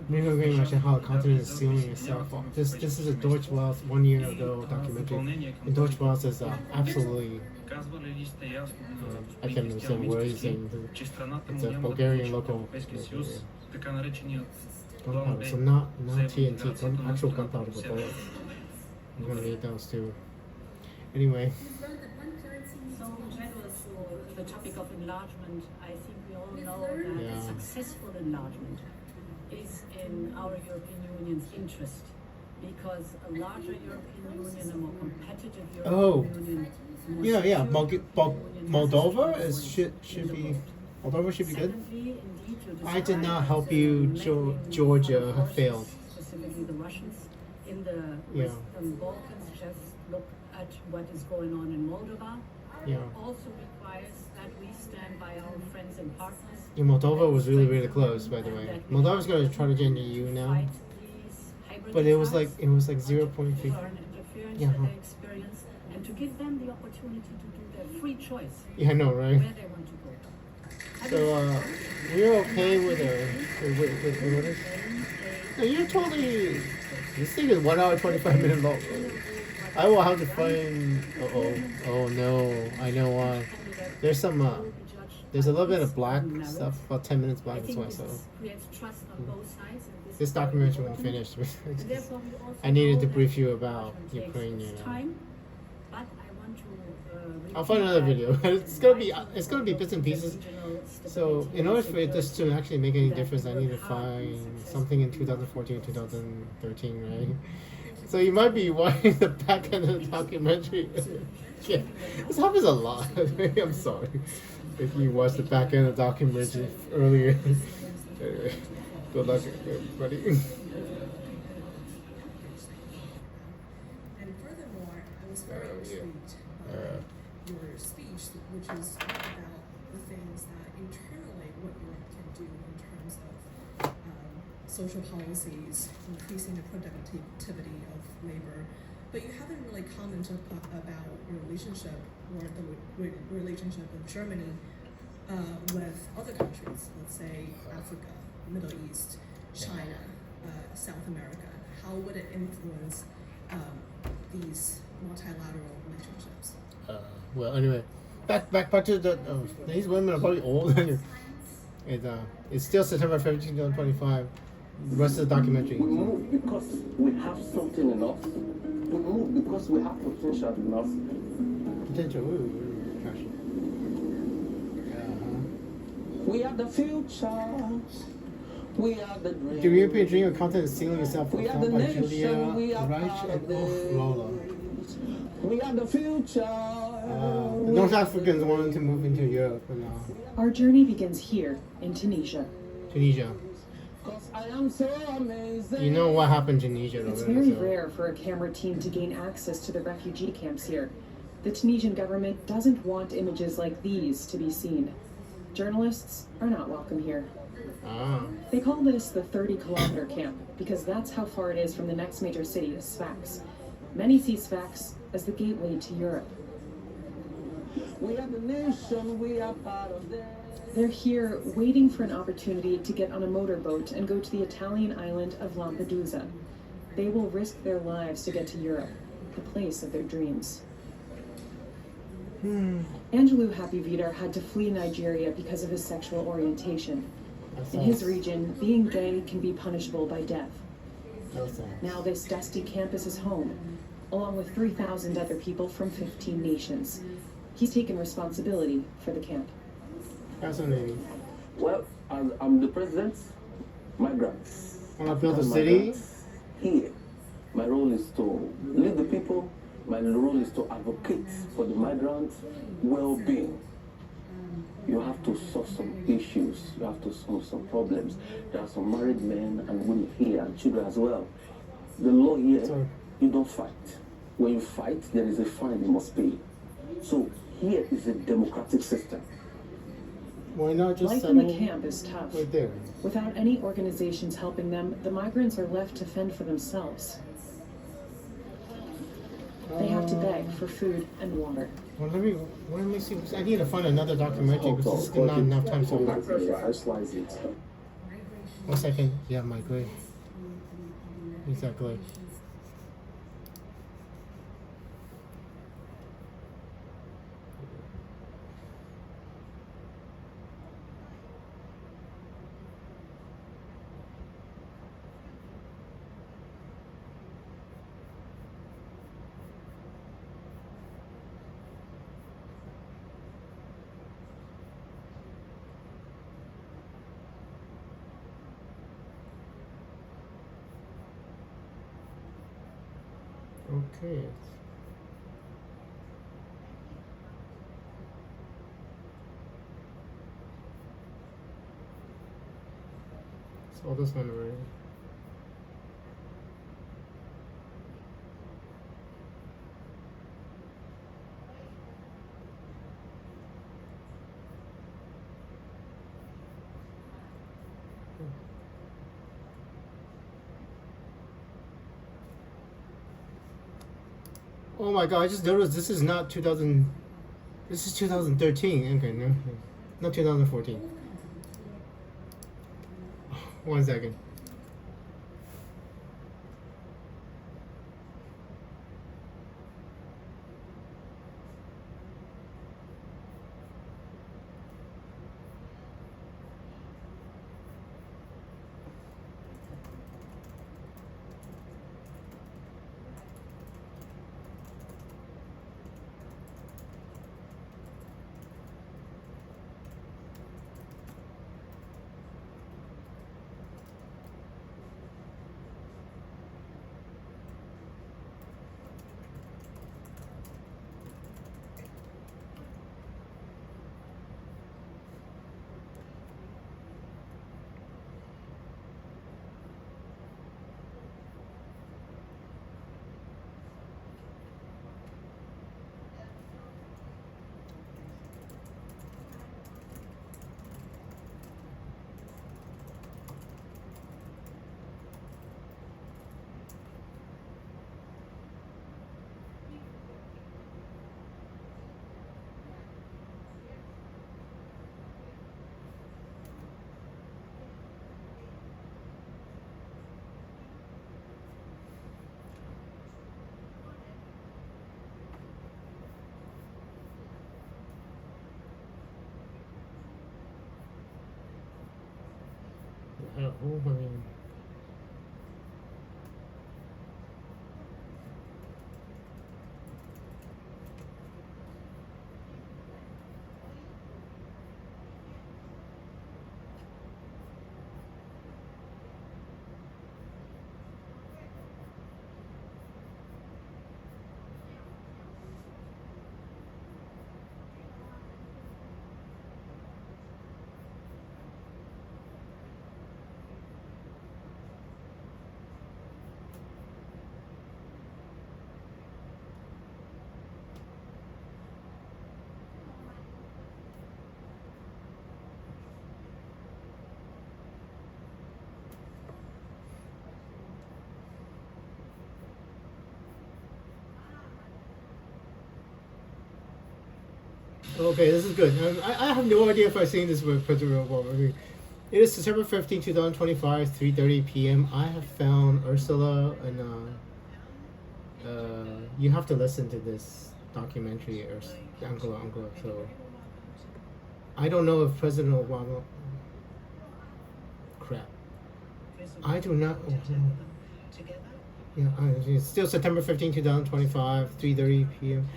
very much how the continent is sealing itself off. This is a Deutsche Welle 1 year ago documentary. And Deutsche Welle is absolutely I can't understand what he's saying. It's a Bulgarian local. Gunpowder, so not TNT, actual gunpowder with bullets. I'm gonna need those too. Anyway. So in general, for the topic of enlargement, I think we all know that successful enlargement is in our European Union's interest, because a larger European Union, a more competitive European Union. Moldova should be. Moldova should be good. I did not help you. Georgia failed. Specifically, the Russians in the Western Balkans just look at what is going on in Moldova. Yeah. Also requires that we stand by our friends and partners. Yeah, Moldova was really close, by the way. Moldova's going to try to get in the EU now, but it was like 0.3. Yeah. And to give them the opportunity to do their free choice. Yeah, I know, right? Where they want to go. So we're okay with what is? No, you're totally. This thing is 1 hour 25 minutes long. I will have to find. Oh no! I know why. There's some. There's a little bit of black stuff. About 10 minutes black. That's why. So. This documentary won't finish. I needed to brief you about Ukraine. You know. I'll find another video. It's gonna be bits and pieces. So in order for this to actually make any difference, I need to find something in 2014, 2013, right? So you might be watching the back end of the documentary. Yeah, this happens a lot. I'm sorry if you watched the back end of the documentary earlier. Anyway, good luck, everybody. And furthermore, I was very intrigued by your speech, which is about the things that internally what Europe can do in terms of social policies, increasing the productivity of labor. But you haven't really commented about your relationship or the relationship of Germany with other countries, let's say Africa, Middle East, China, South America. How would it influence these multilateral relationships? Well, anyway, back to the. These women are probably old. It's still September 15, 2025. The rest of the documentary. We move because we have something in us. We move because we have potential in us. Potential. We are the future. We are the dream. The European dream of content is stealing yourself We are found the by nation. Julia We are Reich part and of Lola. We are the future. The North Africans wanted to move into Europe, but now Our journey begins here in Tunisia. Tunisia. I am so amazing. You know what happened in Tunisia, though, It's right? very So- rare for a camera team to gain access to the refugee camps here. The Tunisian government doesn't want images like these to be seen. Journalists are not welcome here. Ah. They call this the 30-kilometer camp because that's how far it is from the next major city, Sfax. Many see Sfax as the gateway to Europe. We are the nation. We are part of them. They're here waiting for an opportunity to get on a motorboat and go to the Italian island of Lampedusa. They will risk their lives to get to Europe, the place of their dreams. Angelou Happy Vidar had to flee Nigeria because of his sexual orientation. In his region, being gay can be punishable by death. Now this dusty campus is home, along with 3,000 other people from 15 nations. He's taken responsibility for the camp. Fascinating. Well, I'm the president. Migrant. Wanna build a city? Here, my role is to lead the people. My role is to advocate for the migrant well-being. You have to solve some issues. You have to solve some problems. There are some married men and women here and children as well. The law here, you don't fight. When you fight, there is a fine you must pay. So here is a democratic system. Why not just Life in the settle camp is tough. right there? Without any organizations helping them, the migrants are left to fend for themselves. They have to beg for food and water. Well, let me see. I need to find another documentary because this is not enough time so far. One second. Yeah, migrate. Exactly. Okay. So this one right. Oh my god, I just noticed this is not 2000. This is 2013. Okay, no, not 2014. One second. Oh, I mean. Okay, this is good. I have no idea if I've seen this with President Obama. I mean, it is September 15, 2025, 3:30 p.m. I have found Ursula, and you have to listen to this documentary, Angela. So I don't know if President Obama. Crap. I do not. Yeah, it's still September 15, 2025, 3:30 p.m.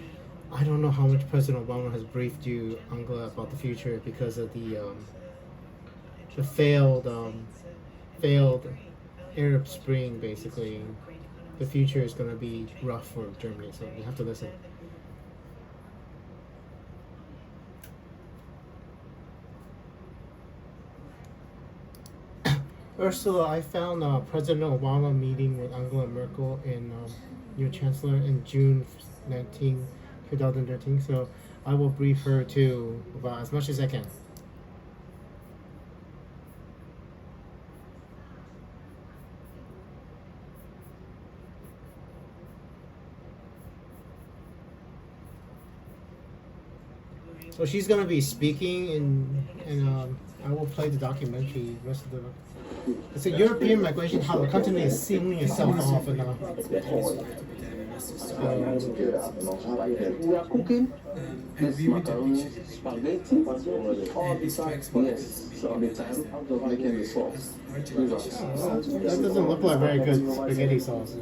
I don't know how much President Obama has briefed you, Angela, about the future because of the failed Arab Spring. Basically, the future is going to be rough for Germany, so you have to listen. Ursula, I found President Obama meeting with Angela Merkel and your Chancellor in June 19, 2013. So I will brief her too about as much as I can. So she's gonna be speaking, and I will play the documentary. Rest of the. It's a European migration how the continent is sealing itself off, and we are cooking this macaroni, spaghetti, all the time. Yes, all the time. I'm just making the sauce. That doesn't look like very good spaghetti sauce.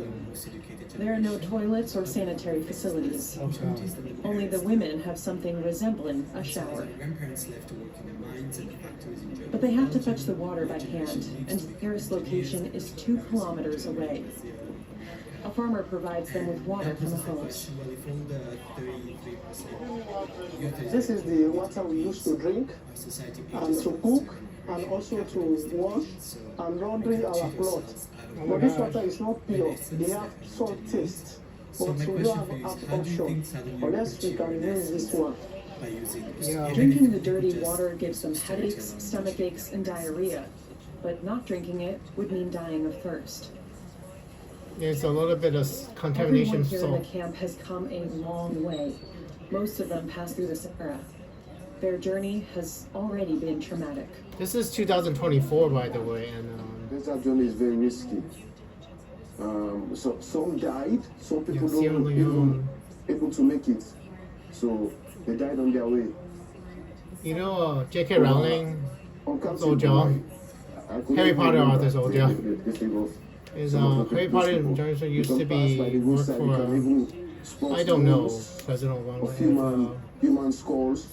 There are no toilets or sanitary facilities. Only the women have something resembling a shower. But they have to fetch the water by hand, and the nearest location is 2 kilometers away. A farmer provides them with water from a hose. This is the water we use to drink, and to cook, and also to wash and laundry our clothes. But this water is not pure. They have salt taste. But we don't have option unless we can use this one. Drinking the dirty water gives them headaches, stomach aches, and diarrhea. But not drinking it would mean dying of thirst. There's a little bit of contamination. Everyone here in the camp has come a long way. Most of them passed through the Sahara. Their journey has already been traumatic. This is 2024, by the way, and this journey is very risky. So some died. Some people don't even able to make it. So they died on their way. You know, J.K. Rowling, old John, Harry Potter author's old John. Is Harry Potter and Johnson used to be work for I don't know President Obama. Human skulls.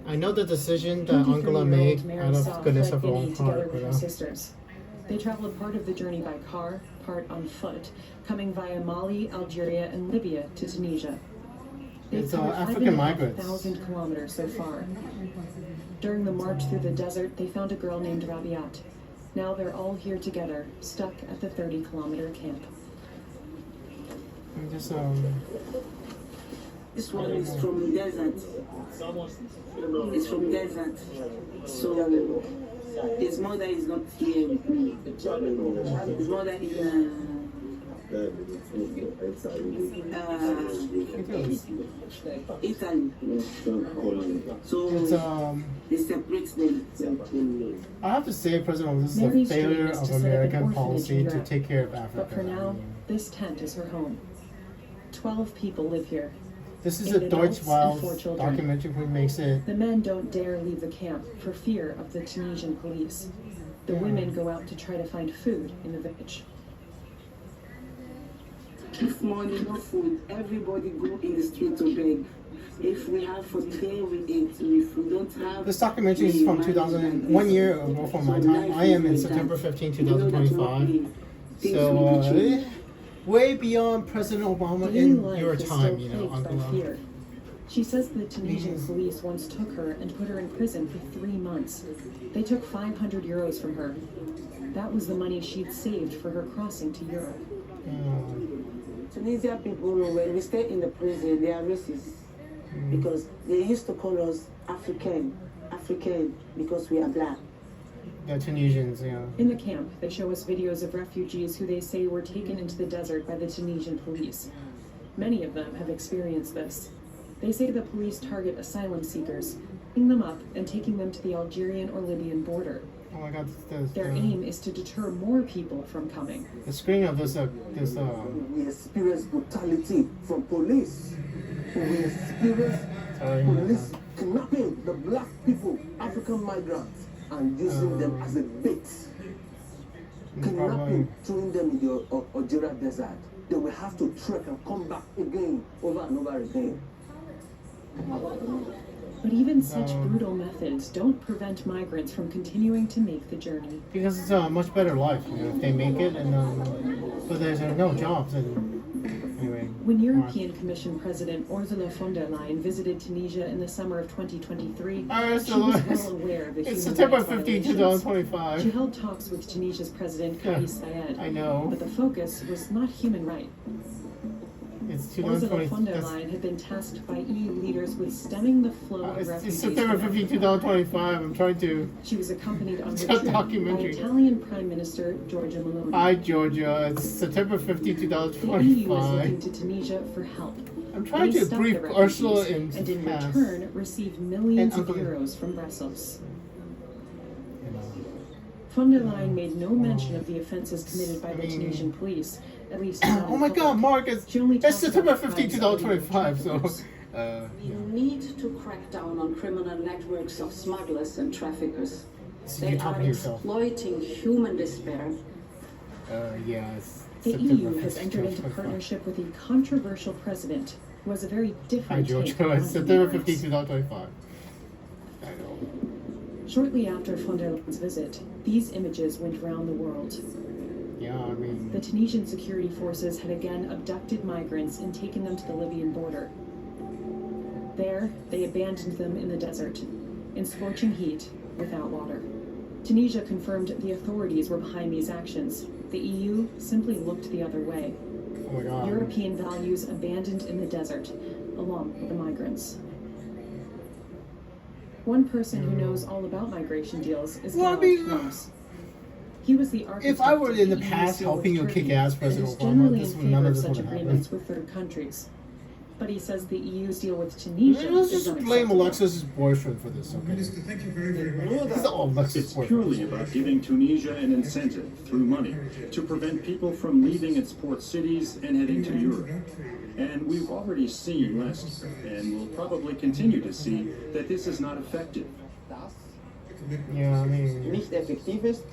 I know the decision that Angela made out of goodness of her own heart. With her sisters. They traveled part of the journey by car, part on foot, coming via Mali, Algeria, and Libya to Tunisia. It's African migrants. 5,500 kilometers so far. During the march through the desert, they found a girl named Rabiat. Now they're all here together, stuck at the 30-kilometer camp. This one is from desert. It's from desert. So his mother is not here with me. His mother is Italy. So they separate them. I have to say, President, this is a failure of American policy to take care of Africa. But for now, this tent is her home. 12 people live here. This is a Deutsche Welle documentary which makes it. The men don't dare leave the camp for fear of the Tunisian police. The women go out to try to find food in the village. If money, no food, everybody go in the street to beg. If we have for today, we eat. If we don't have... This documentary is from 1 year ago from my time. I am in September 15, 2025. So, way beyond President Obama in your time, you know, Angela. She says the Tunisian police once took her and put her in prison for 3 months. They took 500 euros from her. That was the money she'd saved for her crossing to Europe. Tunisian people, when we stay in the prison, they are racist. Because they used to call us African, because we are black. The Tunisians, yeah. In the camp, they show us videos of refugees who they say were taken into the desert by the Tunisian police. Many of them have experienced this. They say the police target asylum seekers, picking them up and taking them to the Algerian or Libyan border. Oh my God! Their aim is to deter more people from coming. The screen of this We experience brutality from police. We experience police kidnapping the black people, African migrants, and using them as a bait. Kidnapping, throwing them in the Algeria desert. They will have to trek and come back again, over and over again. But even such brutal methods don't prevent migrants from continuing to make the journey. Because it's a much better life, you know, if they make it, and but there's no jobs. And anyway. When European Commission President Ursula von der Leyen visited Tunisia in the summer of 2023, she was well aware of the it's human September rights 15, violations. 2025. She held talks with Tunisia's President Kais Saied. I know. But the focus was not human rights. It's Ursula von der Leyen had been tasked by EU leaders with stemming the flow of refugees. It's September 15, 2025. I'm trying to. She was accompanied on her It's a trip by documentary. Italian Prime Minister Giorgia Meloni. Hi, Georgia. It's September 15, The EU is 2025. looking to Tunisia for help. I'm trying They to stopped brief the Ursula refugees in and in fast. return receive millions And of Uncle- euros from Brussels. Von der Leyen made no mention of the offences committed by the Tunisian police, at least not Oh in my public. God, Mark, it's talked September about 15, crimes 2025. So, We need to crack down on criminal networks of smugglers and traffickers. So They you talk are to yourself. exploiting human despair. yeah, it's The September EU has 15, entered into 2025. partnership with a controversial president who has a very Hi, different take Georgia. on It's September migrants. 15, 2025. I know. Shortly after von der Leyen's visit, these images went around the world. Yeah, I mean. The Tunisian security forces had again abducted migrants and taken them to the Libyan border. There, they abandoned them in the desert, in scorching heat, without water. Tunisia confirmed the authorities were behind these actions. The EU simply looked the other way. Oh my God. European values abandoned in the desert, along with the migrants. One person who knows all about migration deals is Well, I Gerald mean, Knox. He was the architect If I were in the of past EU helping you with kick Turkey ass and President is Obama, generally this in would none favor of of this would such have agreements happened. with third countries. But he says the EU's deal with Tunisia Let's is just blame unacceptable. Alexis's boyfriend for this, okay? Thank you very much. This is all Alexis' It's boyfriend. purely about giving Tunisia an incentive through money to prevent people from leaving its port cities and heading to Europe. And we've already seen last year, and will probably continue to see, that this is not effective. Yeah, I mean. Nicht effektiv ist.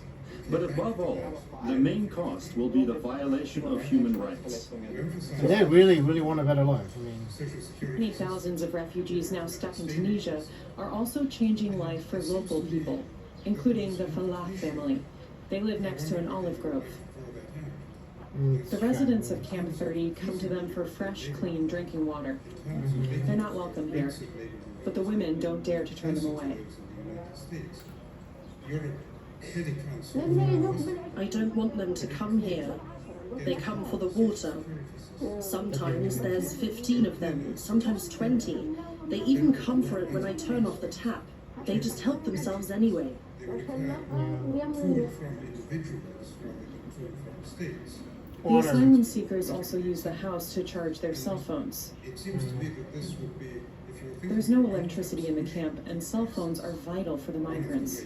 But above all, the main cost will be the violation of human rights. And they really, really want a better life. I mean. Many thousands of refugees now stuck in Tunisia are also changing life for local people, including the Falah family. They live next to an olive grove. The residents of Camp 30 come to them for fresh, clean drinking water. They're not welcome here, but the women don't dare to turn them away. I don't want them to come here. They come for the water. Sometimes there's 15 of them, sometimes 20. They even come for it when I turn off the tap. They just help themselves anyway. The asylum seekers also use the house to charge their cell phones. There's no electricity in the camp, and cell phones are vital for the migrants.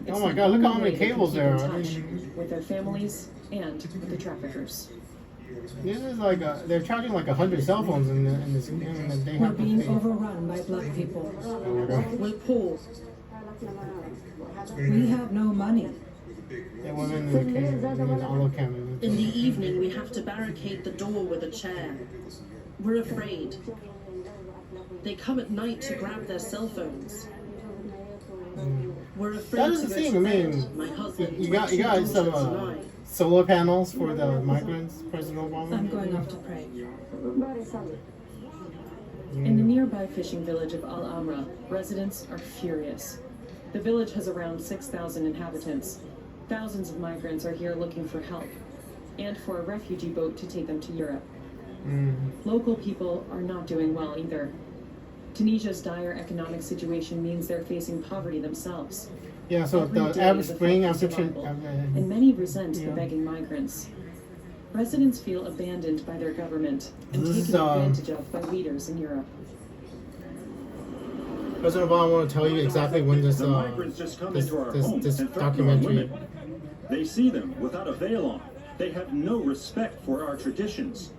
Oh my God, look how many It's the only way cables they there can are. keep in touch with their families and with the traffickers. This is like they're charging like 100 cell phones in this, and they We're have to being pay. overrun by black people. Oh my God. We're poor. We have no money. Yeah, women in the cave, in olive cabin. In the evening, we have to barricade the door with a chair. We're afraid. They come at night to grab their cell phones. We're afraid That is to the go thing. to I bed. mean, My husband, you my got two some daughters and I. solar panels for the migrants, President Obama. I'm going off to pray. In the nearby fishing village of Al Amra, residents are furious. The village has around 6,000 inhabitants. Thousands of migrants are here looking for help and for a refugee boat to take them to Europe. Local people are not doing well either. Tunisia's dire economic situation means they're facing poverty themselves. Yeah, so Every the day average the spring fight for average, survival, and many resent the begging migrants. Residents feel abandoned by their government and taken advantage of by leaders in Europe. President Obama, I want to tell you exactly when this migrants just come into our homes and threaten our documentary. women. They see them without a veil on. They have no respect for our traditions.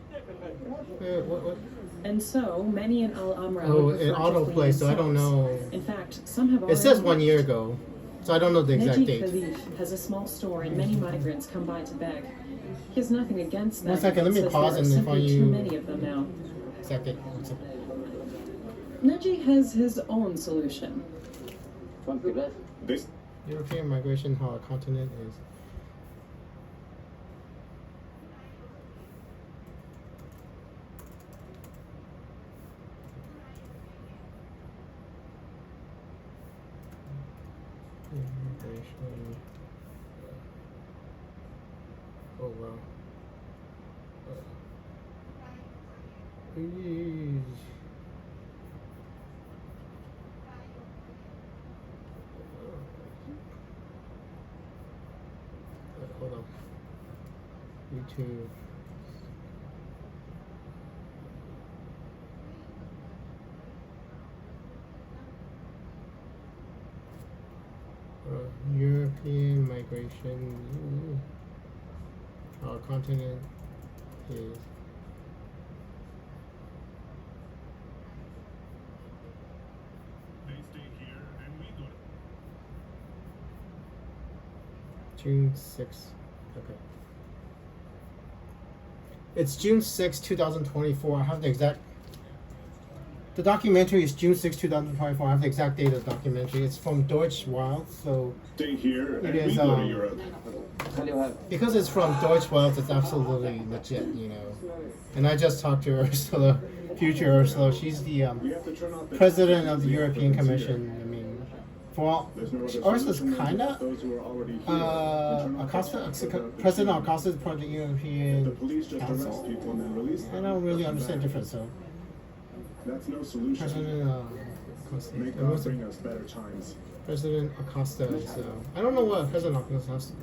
What? And so many in Al Amra. Oh, it autoplay, so I don't know. In fact, some have already. It says 1 year ago, so I don't know the exact date. Khalif has a small store and many migrants come by to beg. He has nothing against them. 1 second, let me pause and find you. Too many of them now. Second. Naji has his own solution. This European migration, how a continent is. Immigration. Oh wow. Please. Hold on. YouTube. European migration. Our continent is June 6th. Okay. It's June 6, 2024. I have the exact. The documentary is June 6, 2024. I have the exact date of the documentary. It's from Deutsche Welle, so Stay here it and is. we go to Europe. Because it's from Deutsche Welle, it's absolutely legit, you know. And I just talked to Ursula, future Ursula. She's the president of the European Commission. I mean, for all, Ursula's kind of Acosta, President Acosta is part of the European Council. I don't really understand the difference, so. That's no solution. President Acosta. Make God bring us better times. President Acosta is, I don't know what President Acosta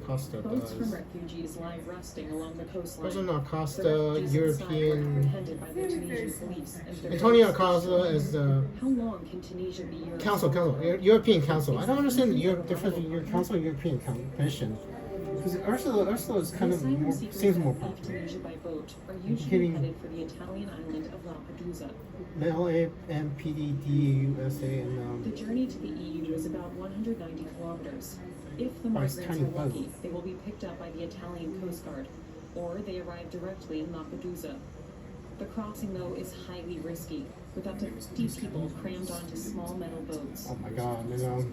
Boats from does. refugees lie rusting along the coastline. President The Acosta, refugees inside were European. apprehended by the Tunisian police and their Antonio parents. Acosta is the How long can Tunisia be Europe's Council, European Council. I don't understand the difference between your Council and European Commission. Because Ursula is kind of more, seems more leave popular. Tunisia by boat are usually Kidding. headed for the Italian island of Lampedusa. LAMPDDUSA and The journey to the EU is about 190 kilometers. If the Oh, it's migrants tiny are lucky, boat. they will be picked up by the Italian Coast Guard, or they arrive directly in Lampedusa. The crossing, though, is highly risky, with up to 50 people crammed onto small metal boats. oh my god, you know.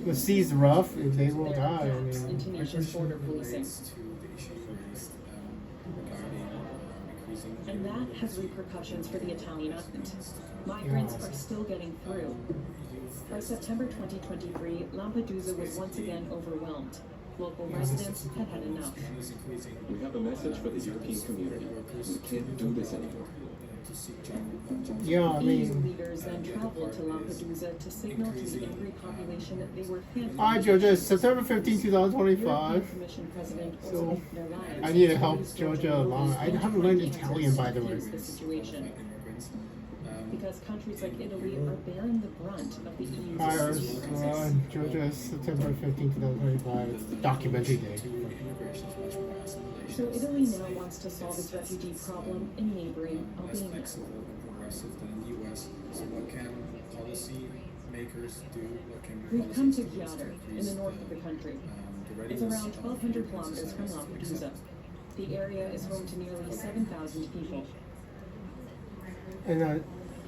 The sea's rough, if they will There are die. I gaps in mean, Tunisia's border policing. And that has repercussions for the Italian island. Migrants are still getting through. By September 2023, Lampedusa was once again overwhelmed. Local residents had had enough. We have a message for the European community. We can't do this anymore. yeah, I EU mean. leaders then traveled to Lampedusa to signal to the angry population that they were thankful. Alright, Georgia, it's September 15, European 2025. Commission President So, Ursula von der Leyen I need to said help these Georgia social along. I movements haven't will learned help Italian, by the way. defuse the situation. Because countries like Italy are bearing the brunt of the EU's Hi, refugee crisis. Georgia, September 15, 2025. It's documentary day. So Italy now wants to solve its refugee problem in neighboring Albania. We've come to Chiader, in the north of the country. It's around 1,200 kilometers from Lampedusa. The area is home to nearly 7,000 people. And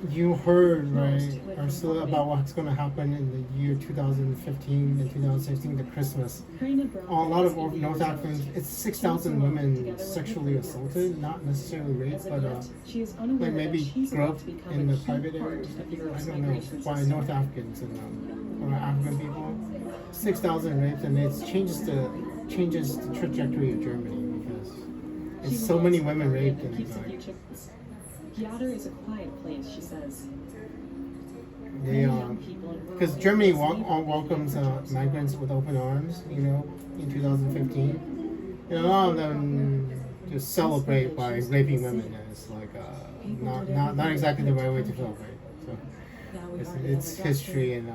you heard, right, Ursula, about what's going to happen in the year 2015 and 2016, the Christmas. A lot of North Africans, it's 6,000 women sexually assaulted, not necessarily raped, but like maybe grew up in the private area. I don't know, by North Africans and or African people. 6,000 rapes, and it changes the trajectory of Germany because it's so many women raped and Chiader is a quiet place, she says. They because Germany welcomes migrants with open arms, you know, in 2015. And a lot of them to celebrate by raping women. And it's like not exactly the right way to celebrate. So it's history, and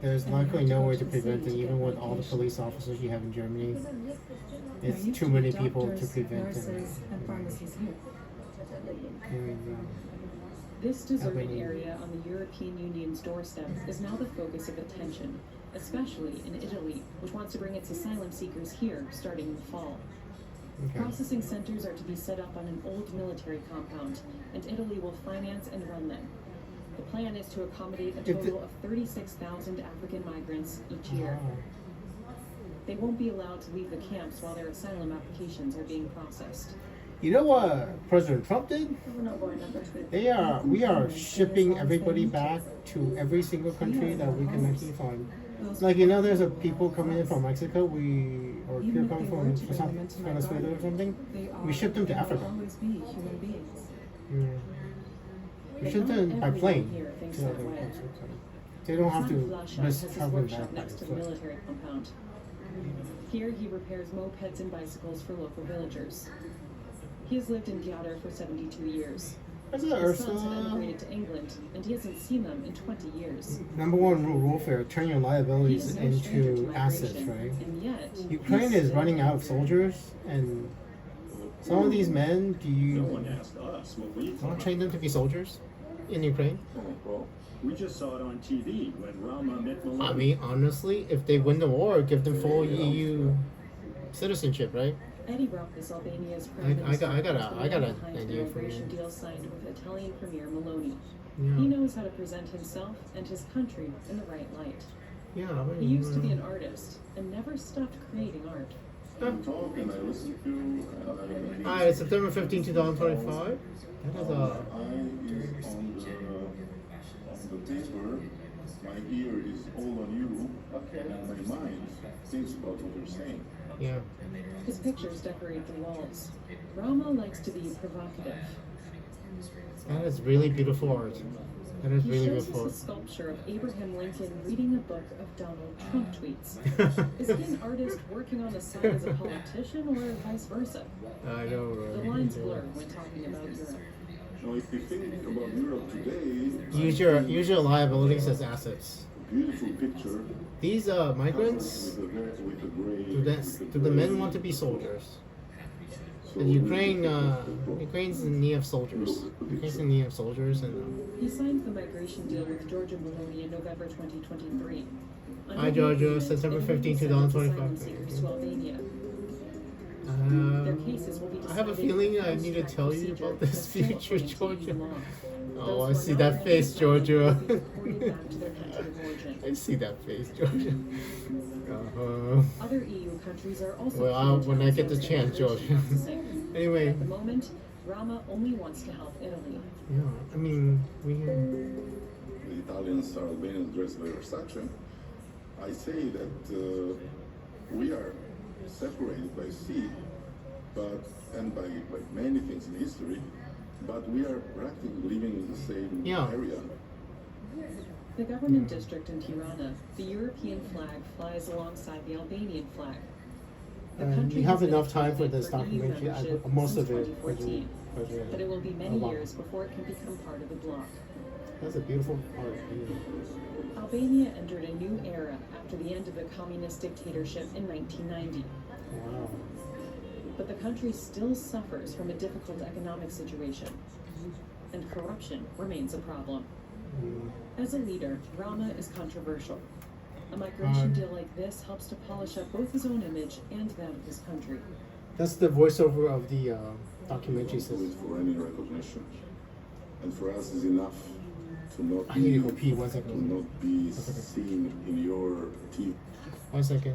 there's likely no way to prevent it, even with all the police officers you have in Germany. It's too many people to prevent it. This deserted area on the European Union's doorstep is now the focus of attention, especially in Italy, which wants to bring its asylum seekers here starting in the fall. Okay. Processing centers are to be set up on an old military compound, and Italy will finance and run them. The plan is to accommodate a total of 36,000 African migrants each year. They won't be allowed to leave the camps while their asylum applications are being processed. You know what President Trump did? We are shipping everybody back to every single country that we can actually find. Like, you know, there's people coming in from Mexico, or people coming from Venezuela or something. We ship them to Africa. We ship them by plane to other countries. They don't have to risk traveling back by foot. Here he repairs mopeds and bicycles for local villagers. He has lived in Gyatar for 72 years. His sons have emigrated to England, and he hasn't seen them in 20 years. Number one rule for turn your liabilities into assets, right? And yet, Ukraine is running out of soldiers, and some of these men, don't train them to be soldiers in Ukraine? Well, we just saw it on TV when Rama met Malone. I mean, honestly, if they win the war, give them full EU citizenship, right? Eddie Brock is Albania's prime minister. I got an behind the idea for immigration you. deal signed with Italian Premier Maloney. Yeah. He knows how to present himself and his country in the right light. Yeah, He used to be an artist and never stopped creating art. Hi, it's September 15, 2025. That is on the paper, my ear is all on you, and my mind thinks about what you're saying. Yeah. His pictures decorate the walls. Rama likes to be provocative. That is really beautiful art. That is really He shows beautiful us a sculpture of Abraham Lincoln reading a book of Donald Trump tweets. Is he an artist working on the side as a politician, or vice versa? I know, right? The lines blur when talking about Europe. Now, if you think about Europe today, Use your liabilities as assets. beautiful picture. These migrants, do the men want to be soldiers? And Ukraine's in need of soldiers. Ukraine's in need of soldiers, and He signed the migration deal with Georgia Maloney in November 2023. Hi, Georgia, September 15, 2025. Seekers to Albania. Their cases will be I have a decided feeling I need to tell you about this future, Georgia. Oh, I see that face, Georgia. I see that face, Georgia. Other EU countries are also Well, when I get the chance, Georgia. Anyway. At the moment, Rama only wants to help Italy. Yeah, I mean, The Italians are Albanians dressed by Versace. I say that we are separated by sea, and by many things in history, but we are practically living in the same area. The government district in Tirana, the European flag flies alongside the Albanian flag. You have enough time for this documentary. Most of it. But it will be many years before it can become part of the bloc. That's a beautiful art. Albania entered a new era after the end of the communist dictatorship in 1990. Wow. But the country still suffers from a difficult economic situation, and corruption remains a problem. As a leader, Rama is controversial. A migration deal like this helps to polish up both his own image and that of his country. That's the voiceover of the documentary. Do it for any recognition, and for us is enough to not. I need to go pee. 1 second. To not be seen in your TV. 1 second.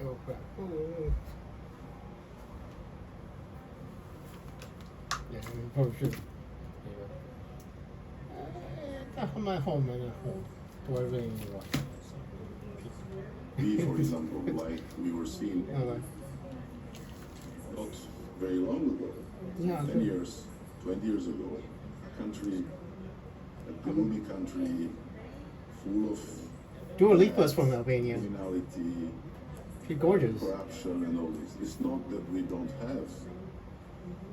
Oh crap. Yeah, I probably should. I'm at home and at home. Do I really need to watch? We, for example, like we were seeing not very long ago, 10 years, 20 years ago, a country, a gloomy country, full of Dua Lipa's from Albania. criminality, She's gorgeous. corruption and all this. It's not that we don't have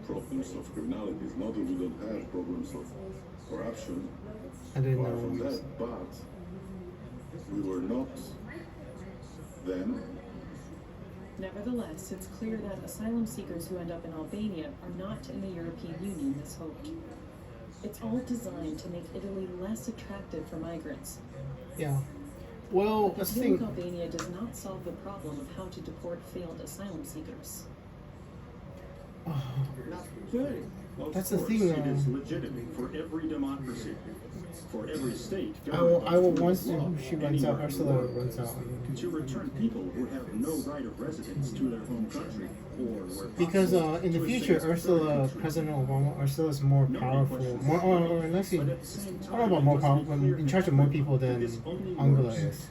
problems of criminality, it's not that we don't have problems of corruption, I didn't far know. from that, but we were not then. Nevertheless, it's clear that asylum seekers who end up in Albania are not in the European Union as hoped. It's all designed to make Italy less attractive for migrants. Yeah. Well, The that's the deal with thing. Albania does not solve the problem of how to deport failed asylum seekers. That's the Of thing. course, it is legitimate for every democracy, for every state. I will government once to law she runs out, anywhere in the Ursula world runs out. to return people who have no right of residence to their home country, or where Because possible, in the to a future, safe Ursula, country. President Obama, Ursula's more powerful, more, or unless he, I don't know about more powerful, in charge of more people than Angela is.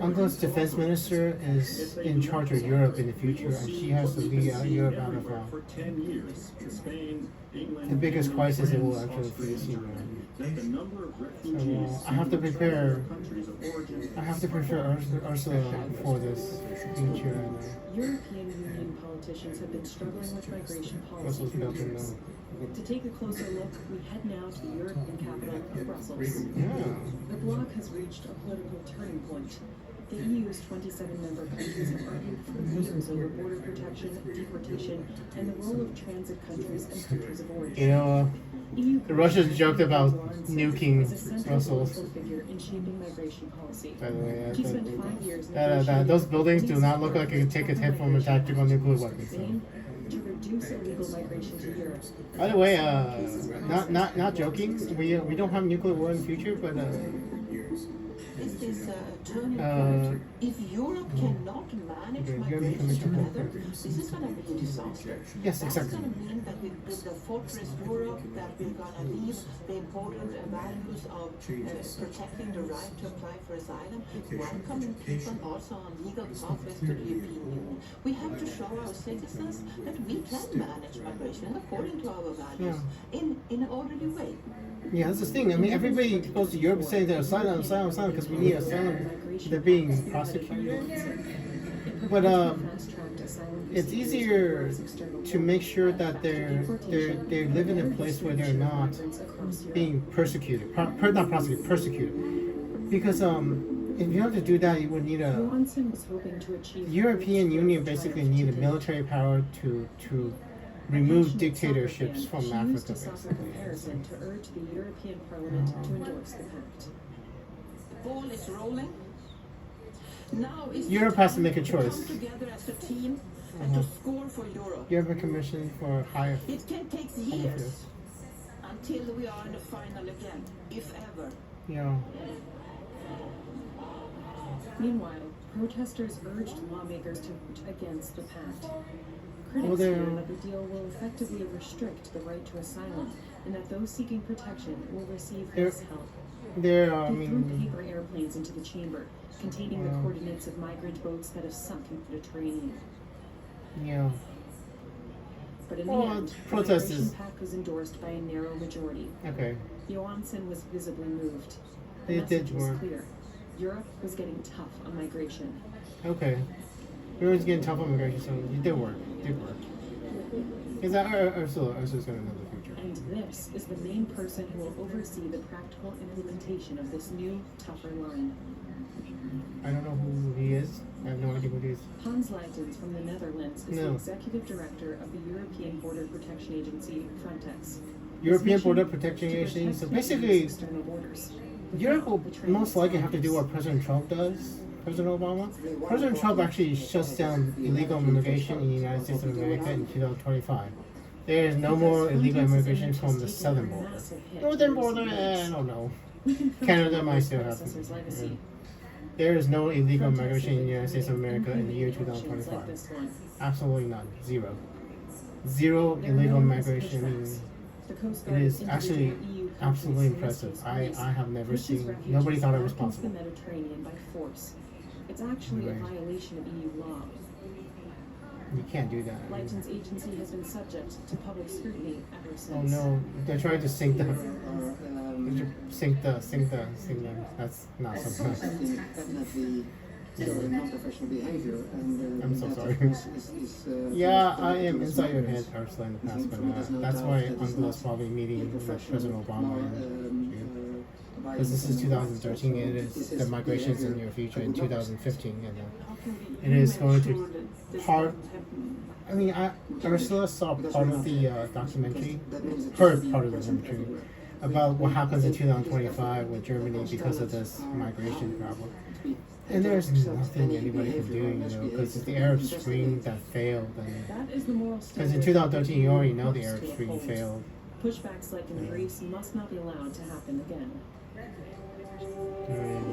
Angela's defense minister is in charge of Europe in the future, and she has to lead Europe out of For 10 years, Spain, England, the biggest Italy, crisis it will France, actually Austria, face. that the number of So refugees I have to seeking prepare. their countries of origin I have to prepare Ursula for this future. European Union politicians have been struggling with migration policy Ursula's for melting years. down. To take a closer look, we head now to the European capital of Brussels. Yeah. The bloc has reached a political turning point. The EU's 27 member countries have argued for years over border protection, deportation, and the role of transit countries and countries of origin. You know, the Russians joked about nuking Is a central Brussels. political figure in shaping migration policy. By the way, She spent 5 years those buildings do not look like it could take a hit from a tactical nuclear weapon. So. to reduce illegal migration to Europe. By the way, not joking. We don't have nuclear war in the future, but This is a turning point. If Europe cannot manage migration together, this is going to be a disaster. Yes, exactly. That's going to mean that with the fortress Europe, that we're going to leave the important values of protecting the right to apply for asylum, welcoming people also on legal pathways to the European Union. We have to show our citizens that we can manage migration according to our values in an orderly way. yeah, that's the thing. I mean, everybody goes to Europe saying they're asylum because we need asylum. They're being prosecuted. But it's easier to make sure that they live in a place where they're not being persecuted. Not prosecuted, persecuted. Because if you have to do that, you would need a European Union basically need a military power to remove dictatorships from Africa. Basically. Harrison to urge the European Parliament to endorse the pact. The ball is rolling. Now is Europe has to make a to choice. come together as a team and to score for Europe. You have a commission for higher. It can take years until we are in the final again, if ever. Yeah. Meanwhile, protesters urged lawmakers to vote against the pact. Well, Critics fear that the deal will effectively restrict the right to asylum, and that those seeking protection will receive less help. They threw paper airplanes into the chamber, containing the coordinates of migrant boats that have sunk in the Mediterranean. Yeah. But in the Well, end, the protest migration is- pact was endorsed by a narrow majority. Okay. Johansson was visibly moved. The It did message was work. clear. Europe was getting tough on migration. Okay. Everyone's getting tough on immigration, so it did work. It did work. Is that Ursula's gonna know the future? And this is the main person who will oversee the practical implementation of this new, tougher line. I don't know who he is. I have no idea who he is. Hans Leitens from the Netherlands is the executive director of the European Border Protection Agency, Frontex. European Border Protection Agency. So basically, external borders. Europe will most likely have to do what President Trump does. President Obama. President Trump actually shuts down illegal immigration in the United States of America in 2025. There is no more illegal immigration from the southern border. Northern border, I don't know. Canada might still have. there is no illegal migration in the United States of America in the year 2025. Absolutely none. Zero. Zero illegal migration. It is actually absolutely impressive. I have never seen. Nobody thought it was possible. The Mediterranean by force. It's actually a violation of EU law. You can't do that. Leighton's agency has been subject to public scrutiny ever since. Oh no, they're trying to sink the. Sink the. That's not something. I think definitely non-professional behavior, and I'm so that, sorry. of course, is Yeah, I am inside your head, Ursula, in the past, but that's why Angela's probably meeting President Obama. Because this is 2013, and it is the migrations in your future in 2015, and it is going to part. I mean, Ursula saw part of the documentary, heard part of the documentary about what happens in 2025 with Germany because of this migration problem. And there's nothing anybody can do, because it's the Arab Spring that failed. Because in 2013, you already know the Arab Spring failed. Pushbacks like in Greece must not be allowed to happen again.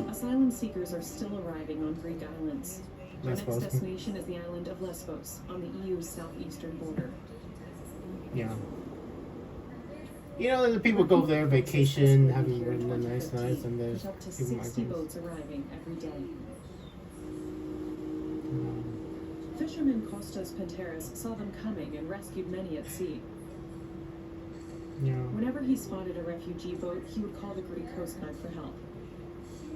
Asylum seekers are still arriving on Greek islands. Our next destination is the island of Lesbos on the EU's southeastern border. Yeah. The people go there vacation, having a nice nights, and there's up to 60 boats arriving every day. Fisherman Kostas Panteras saw them coming and rescued many at sea. Yeah. Whenever he spotted a refugee boat, he would call the Greek Coast Guard for help.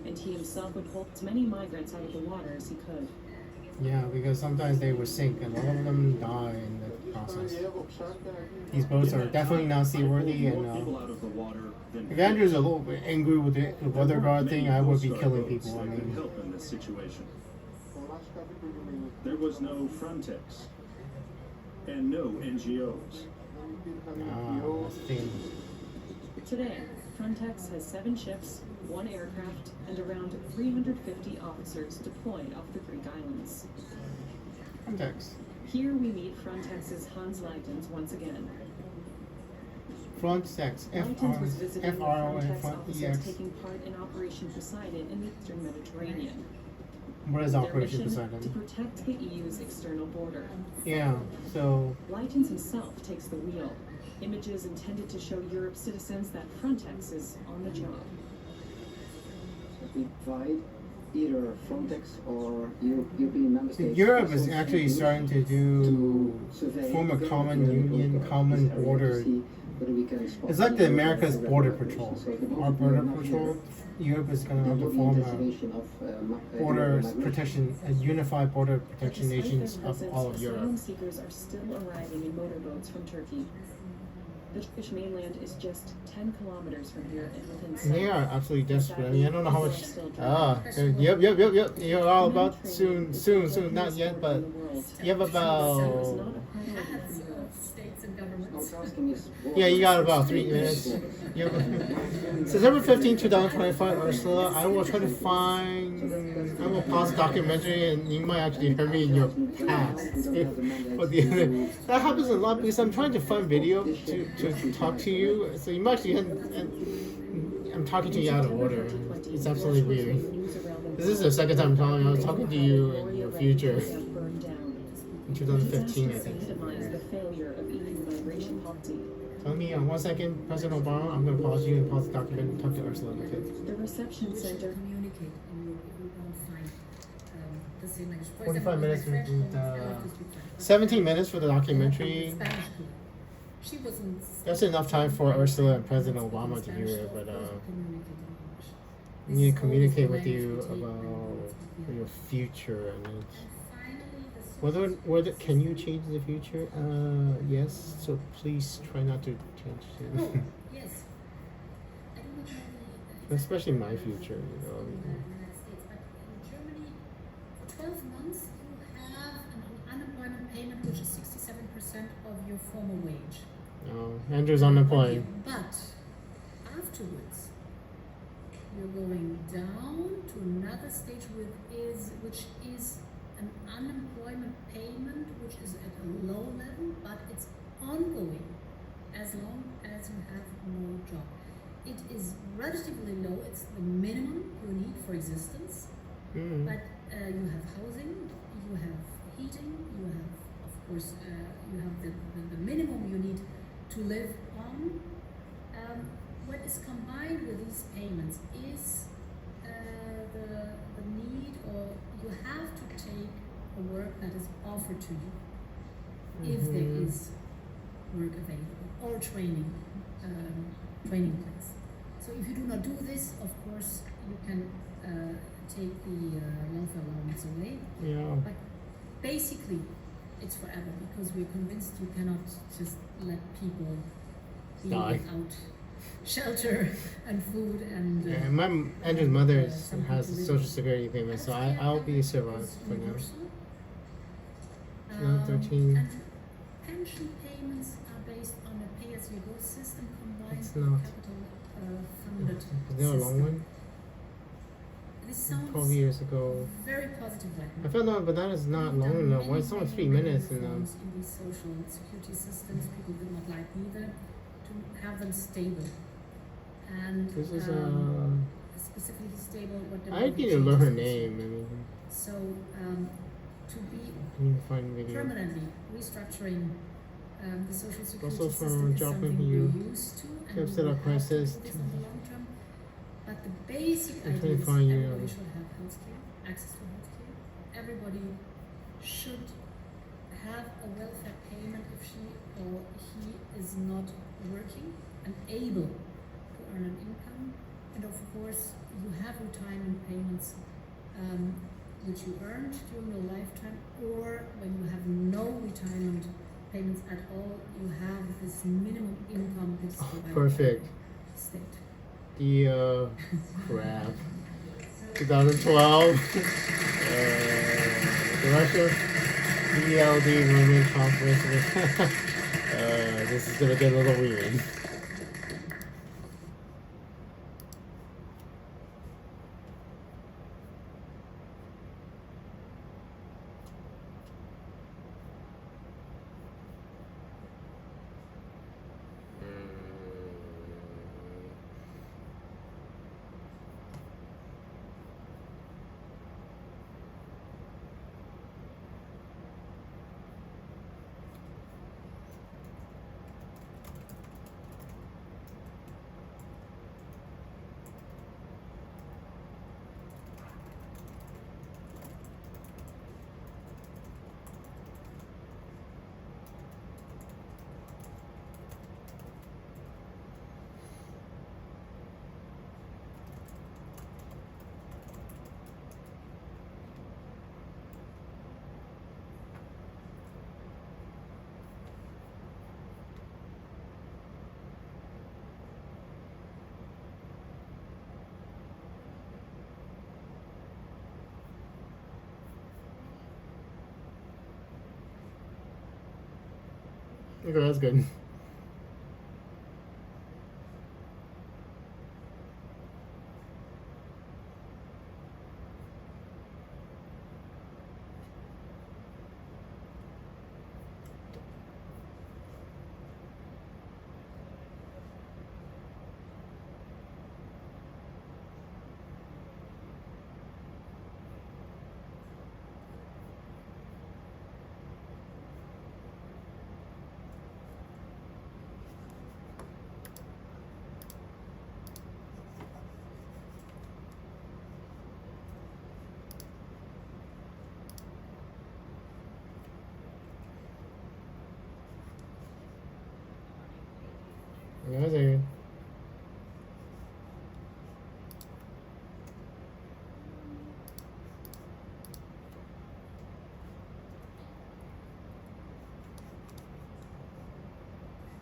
And he himself would hold as many migrants out of the water as he could. Yeah, because sometimes they would sink and all of them die in the process. These boats are definitely not seaworthy, and if Andrew's a little bit angry with the weather guard thing, I would be killing people. I mean, help in this situation. There was no Frontex and no NGOs. Today, Frontex has 7 ships, 1 aircraft, and around 350 officers deployed off the Greek islands. Frontex. Here we meet Frontex's Hans Leitens once again. Frontex, Leitens was visiting the Frontex officers F-R-O-N-T-X. taking part in Operation Poseidon in the Eastern Mediterranean. What is Operation Their mission, Poseidon? to protect the EU's external border. Yeah, so... Leitens himself takes the wheel. Images intended to show Europe's citizens that Frontex is on the job. We provide either Frontex or European member states. Europe is actually starting to form a common union, common border. It's like the America's border patrol. Our border patrol, Europe is going to have to form a border protection, a unified border protection nations of all of Europe. Asylum seekers are still arriving in motorboats from Turkey. The Turkish mainland is just 10 kilometers from here and within sight. They are absolutely desperate. I mean, I don't know how much. Yep. You're all about soon. Not yet, but you have about. Yeah, you got about 3 minutes. September 15, 2025, Ursula. I will try to find. I will pause the documentary, and you might actually hear me in your past. That happens a lot because I'm trying to find video to talk to you. So you might actually. I'm talking to you out of order. It's absolutely weird. This is the second time I was talking to you in your future. In 2015, I think. Tell me 1 second, President Obama, I'm going to pause you and pause the document and talk to Ursula. Okay? The reception center. 45 minutes, 17 minutes for the documentary. That's enough time for Ursula and President Obama to hear it, but we need to communicate with you about your future. And whether can you change the future? Yes. So please try not to change it. Yes. Especially my future, In Germany, 12 months you have an unemployment payment which is 67% of your former wage. No, Andrew's unemployed. But afterwards, you're going down to another stage which is an unemployment payment which is at a low level, but it's ongoing as long as you have no job. It is relatively low, it's the minimum you need for existence, But you have housing, you have heating, you have, of course, you have the minimum you need to live on. What is combined with these payments is the need, or you have to take a work that is offered to you if there is work available, or training place. So if you do not do this, of course, you can take the welfare allowance away. Yeah. But basically, it's forever, because we're convinced you cannot just let people be die without shelter and food and. Yeah, my Andrew's mother has Social Security payment, so I'll be survived for now. 2013. And pension payments are based on a pay-as-you-go system combined It's with not. capital funded Is there a long system. one? This sounds 12 years ago. very positive right now. I found out, but that is not long enough. Why it's only 3 minutes and reforms in these social security systems, people did not like neither, to have them stable. And this is specifically stable, what I need to learn her name. I mean, so to be I need to find video. permanently restructuring the social security Also system from is Job something Review. we're used to, and Tips we that will are have to do crisis. this in the long term. But the basic I'm idea trying is to find you. everybody should have healthcare, access to healthcare. Everybody should have a welfare payment if she or he is not working and able to earn an income. And of course, you have retirement payments which you earned during your lifetime, or when you have no retirement payments at all, you have this minimum income that's provided Perfect. by the state. The crap. 2012. The Russia BLD Women Conference. This is gonna get a little weird. Okay, that's good. 안녕하세요.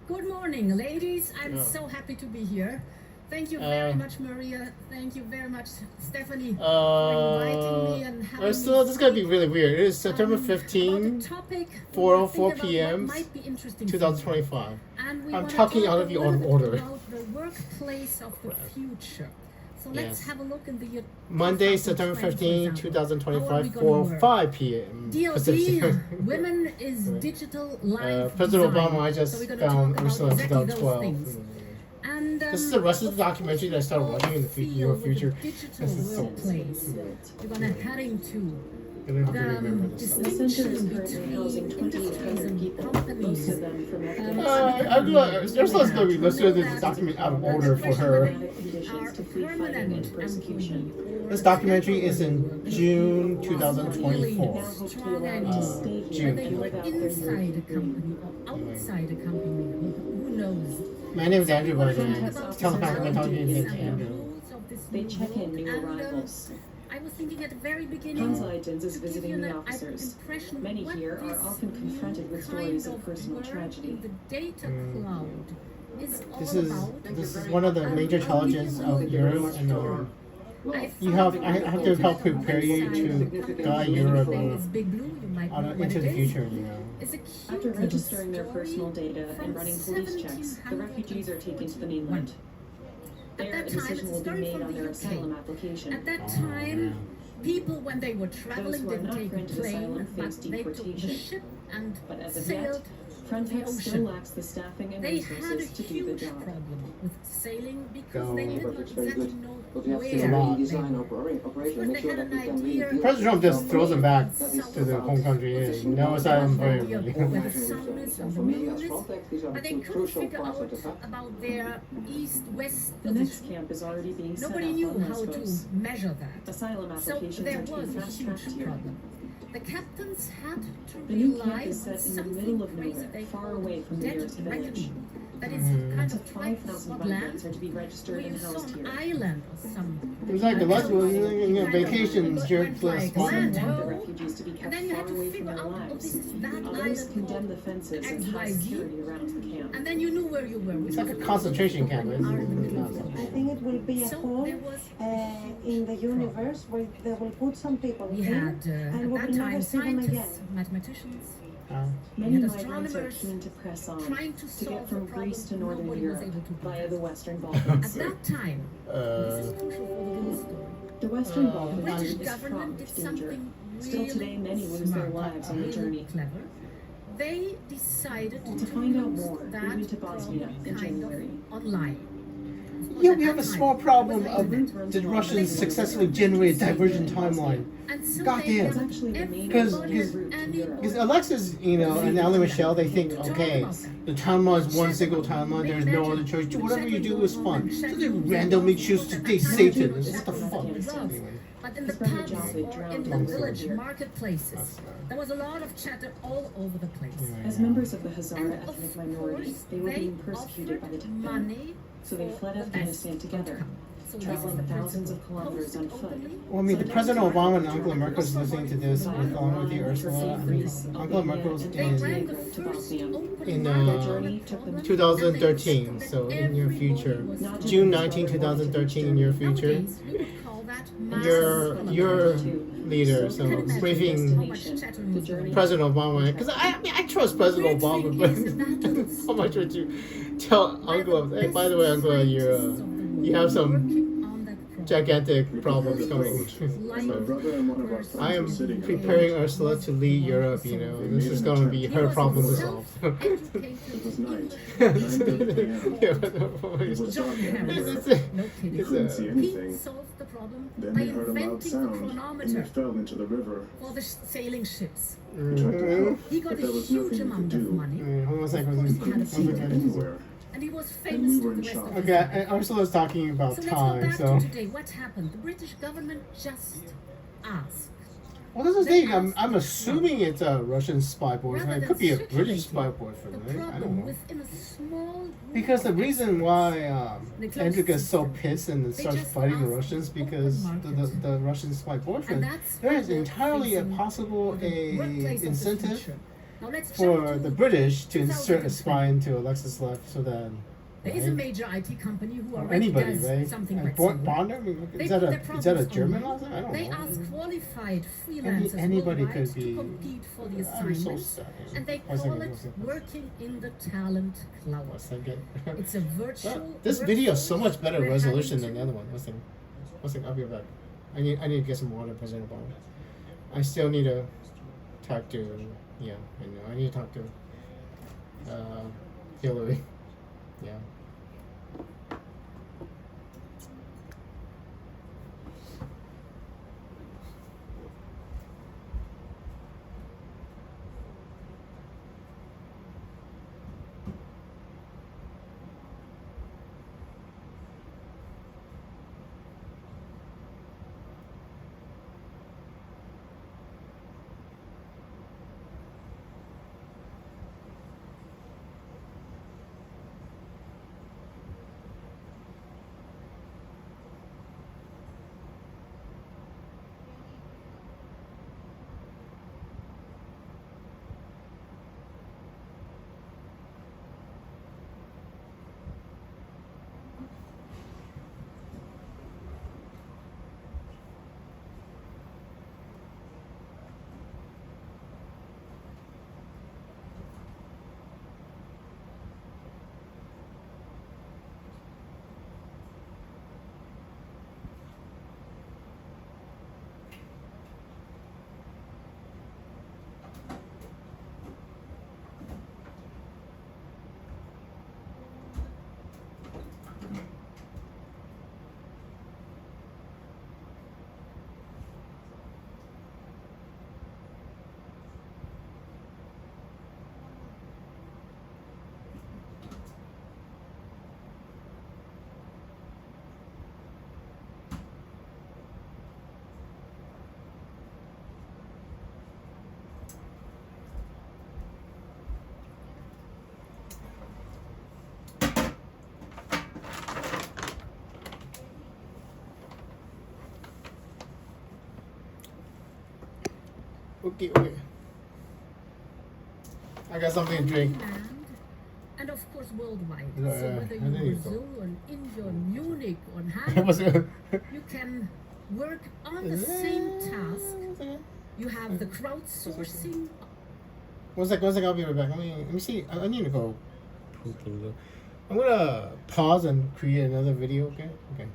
Good morning, ladies. I'm Yeah. so happy to be here. Thank you very much, Maria. Thank you very much, Stephanie, for inviting me and having Ursula, me this is gonna be speak. really weird. It is September About 15, the topic, 4:04 think about p.m. what might be interesting for you. 2025. And we I'm wanna talking talk out a of your little own bit order. about the workplace of the future. So let's Yes. have a look in the year Monday, 2020, September for 15, example. 2025, How are we gonna 4:05 p.m. DLD, Pacific. Women is digital life President design. Obama, I just so we're gonna found talk about Ursula in exactly those 2012. things. And This is the rest of the documentary that I started watching in the near future. Digital This is so workplace. You're gonna head into gonna have to remember the this. The center is distinction currently housing between 2,800 people, most of them from Ursula's gonna be listening to this document out of order for her. conditions to flee fighting and persecution. This documentary is in June 2024. June. Whether you're inside a company or outside a company, who knows? My name is Andrew, by the way. Telepathically talking to Andrew. They check in new arrivals. I was thinking at the very beginning. Hans Leitens is visiting the officers. Many here are often confronted with stories of personal tragedy. The data cloud is all This is about one of the major challenges of Europe, and I have to help prepare you to guide Europe into the future. You know. After registering their personal data and running police checks, the refugees are taken to the mainland. There, a decision will be made on their asylum application. At that time, people, when they were traveling, Those who are didn't not take a granted plane, asylum but face they took the deportation. ship and But as of sailed yet, Frontex the still ocean. lacks the staffing and They had a resources to do the huge job. problem with sailing because Go. they did not That's exactly know But we have where to they were. redesign operation, make sure that we can really deal President Trump just with throws them back That is to the about home country. No asylum for everybody. where the sun is and for me as Frontex, these are But the they two couldn't crucial figure parts out of the fact. about their east-west The next position. camp is already being set Nobody up knew on how Lesbos. to measure that. Asylum So applications there are to was be a fast-tracked huge here. problem. The captains had to The new camp rely is on set in the something middle of crazy nowhere, they far call away from the debt nearest village. reckoning. That is Mm. kind Up to of like 5,000 Scotland, migrants are to be registered where and you saw housed an here. island or some. It was like the last one, vacation jerk plus Some one. want the refugees to be And kept then you far had to away from figure their out, oh, lives. this is that Others island condemn the called fences and high XYZ. security around the camp. And then you knew where you were. It's like a concentration camp. Isn't I think it will be a So hole there was in the universe where they will put some people We in had, and we at will that never time, see them again. scientists, mathematicians, Many and migrants are astronomers keen to press on, trying to to solve get from the Greece to problem northern nobody was Europe able to do. via the Western At Balkans. that time, this is crucial for the real story. The Western The Balkans British is government fraught did with danger. something Still really today, many lose their smart, lives on the really journey. clever. They decided To find out use more, that we went to Bosnia problem in kind of January. online. Yeah, we have a small problem of the Russians successfully generate a diversion timeline. Goddamn. Because Alexis, and Ally Michelle, they think, okay, the timeline is one single timeline, there's no other choice. Whatever you do is fun. So they randomly choose today Satan. What the fuck? But in the pubs or in the village marketplaces, there was a lot of chatter all over the place. As members of the Hazara ethnic minority, they were being persecuted by the Taliban. Money, So they fled Afghanistan together, traveling thousands of kilometers on foot. Well, I mean, the President Obama and Angela Merkel is listening to this along with you, Ursula. I mean, Angela Merkel's in 2013, so in your future, June 19, 2013, in your future, your leader, so briefing President Obama, because I trust President Obama, but how much would you tell Angela? Hey, by the way, Angela, you have some gigantic problems coming. So I am preparing Ursula to lead Europe. This is going to be her problem to solve. It was night. 9:30 p.m. It was dark everywhere. We couldn't see anything. Then they heard a loud sound, and they fell into the river. For the sailing ships. We tried to help, He got but a there was huge nothing we could amount of do. money. Hold on a second. We couldn't see them anywhere. And he was And famous we to were the in rest shock. of the Okay, and Ursula's talking about So let's go time. back So, to today. What happened? The British government just asked. well, this is the thing. I'm assuming it's a Russian spy boyfriend. It could be a British spy boyfriend, right? I don't know. Within a small Because the reason why Andrew gets so pissed and starts fighting the Russians because the Russian spy boyfriend, there is entirely a possible incentive Now let's for jump the to British to insert a spy into Alexis life so that There is a major IT company who or already anybody, does right? something And like Bonder? I mean, They is that put a their is that a problems German online. law? I don't They know. ask qualified freelancers Anybody worldwide could be. to compete for the I'm so assignments, sad. and they One call second, it one second. working in the talent cloud. It's a virtual. This video is so much better we're resolution having than the other one. One second, I'll be right back. I need to get some water, President Obama. I still need to talk to I need to talk to Hillary. Yeah. Okay. I got something to drink. And of course worldwide. Yeah, so whether I you're think in so. Brazil or India or Munich or Hamburg, you can work on the same task. You have the crowdsourcing. One second, I'll be right back. Let me see. I need to go poop a little. I'm gonna pause and create another video, okay? Okay.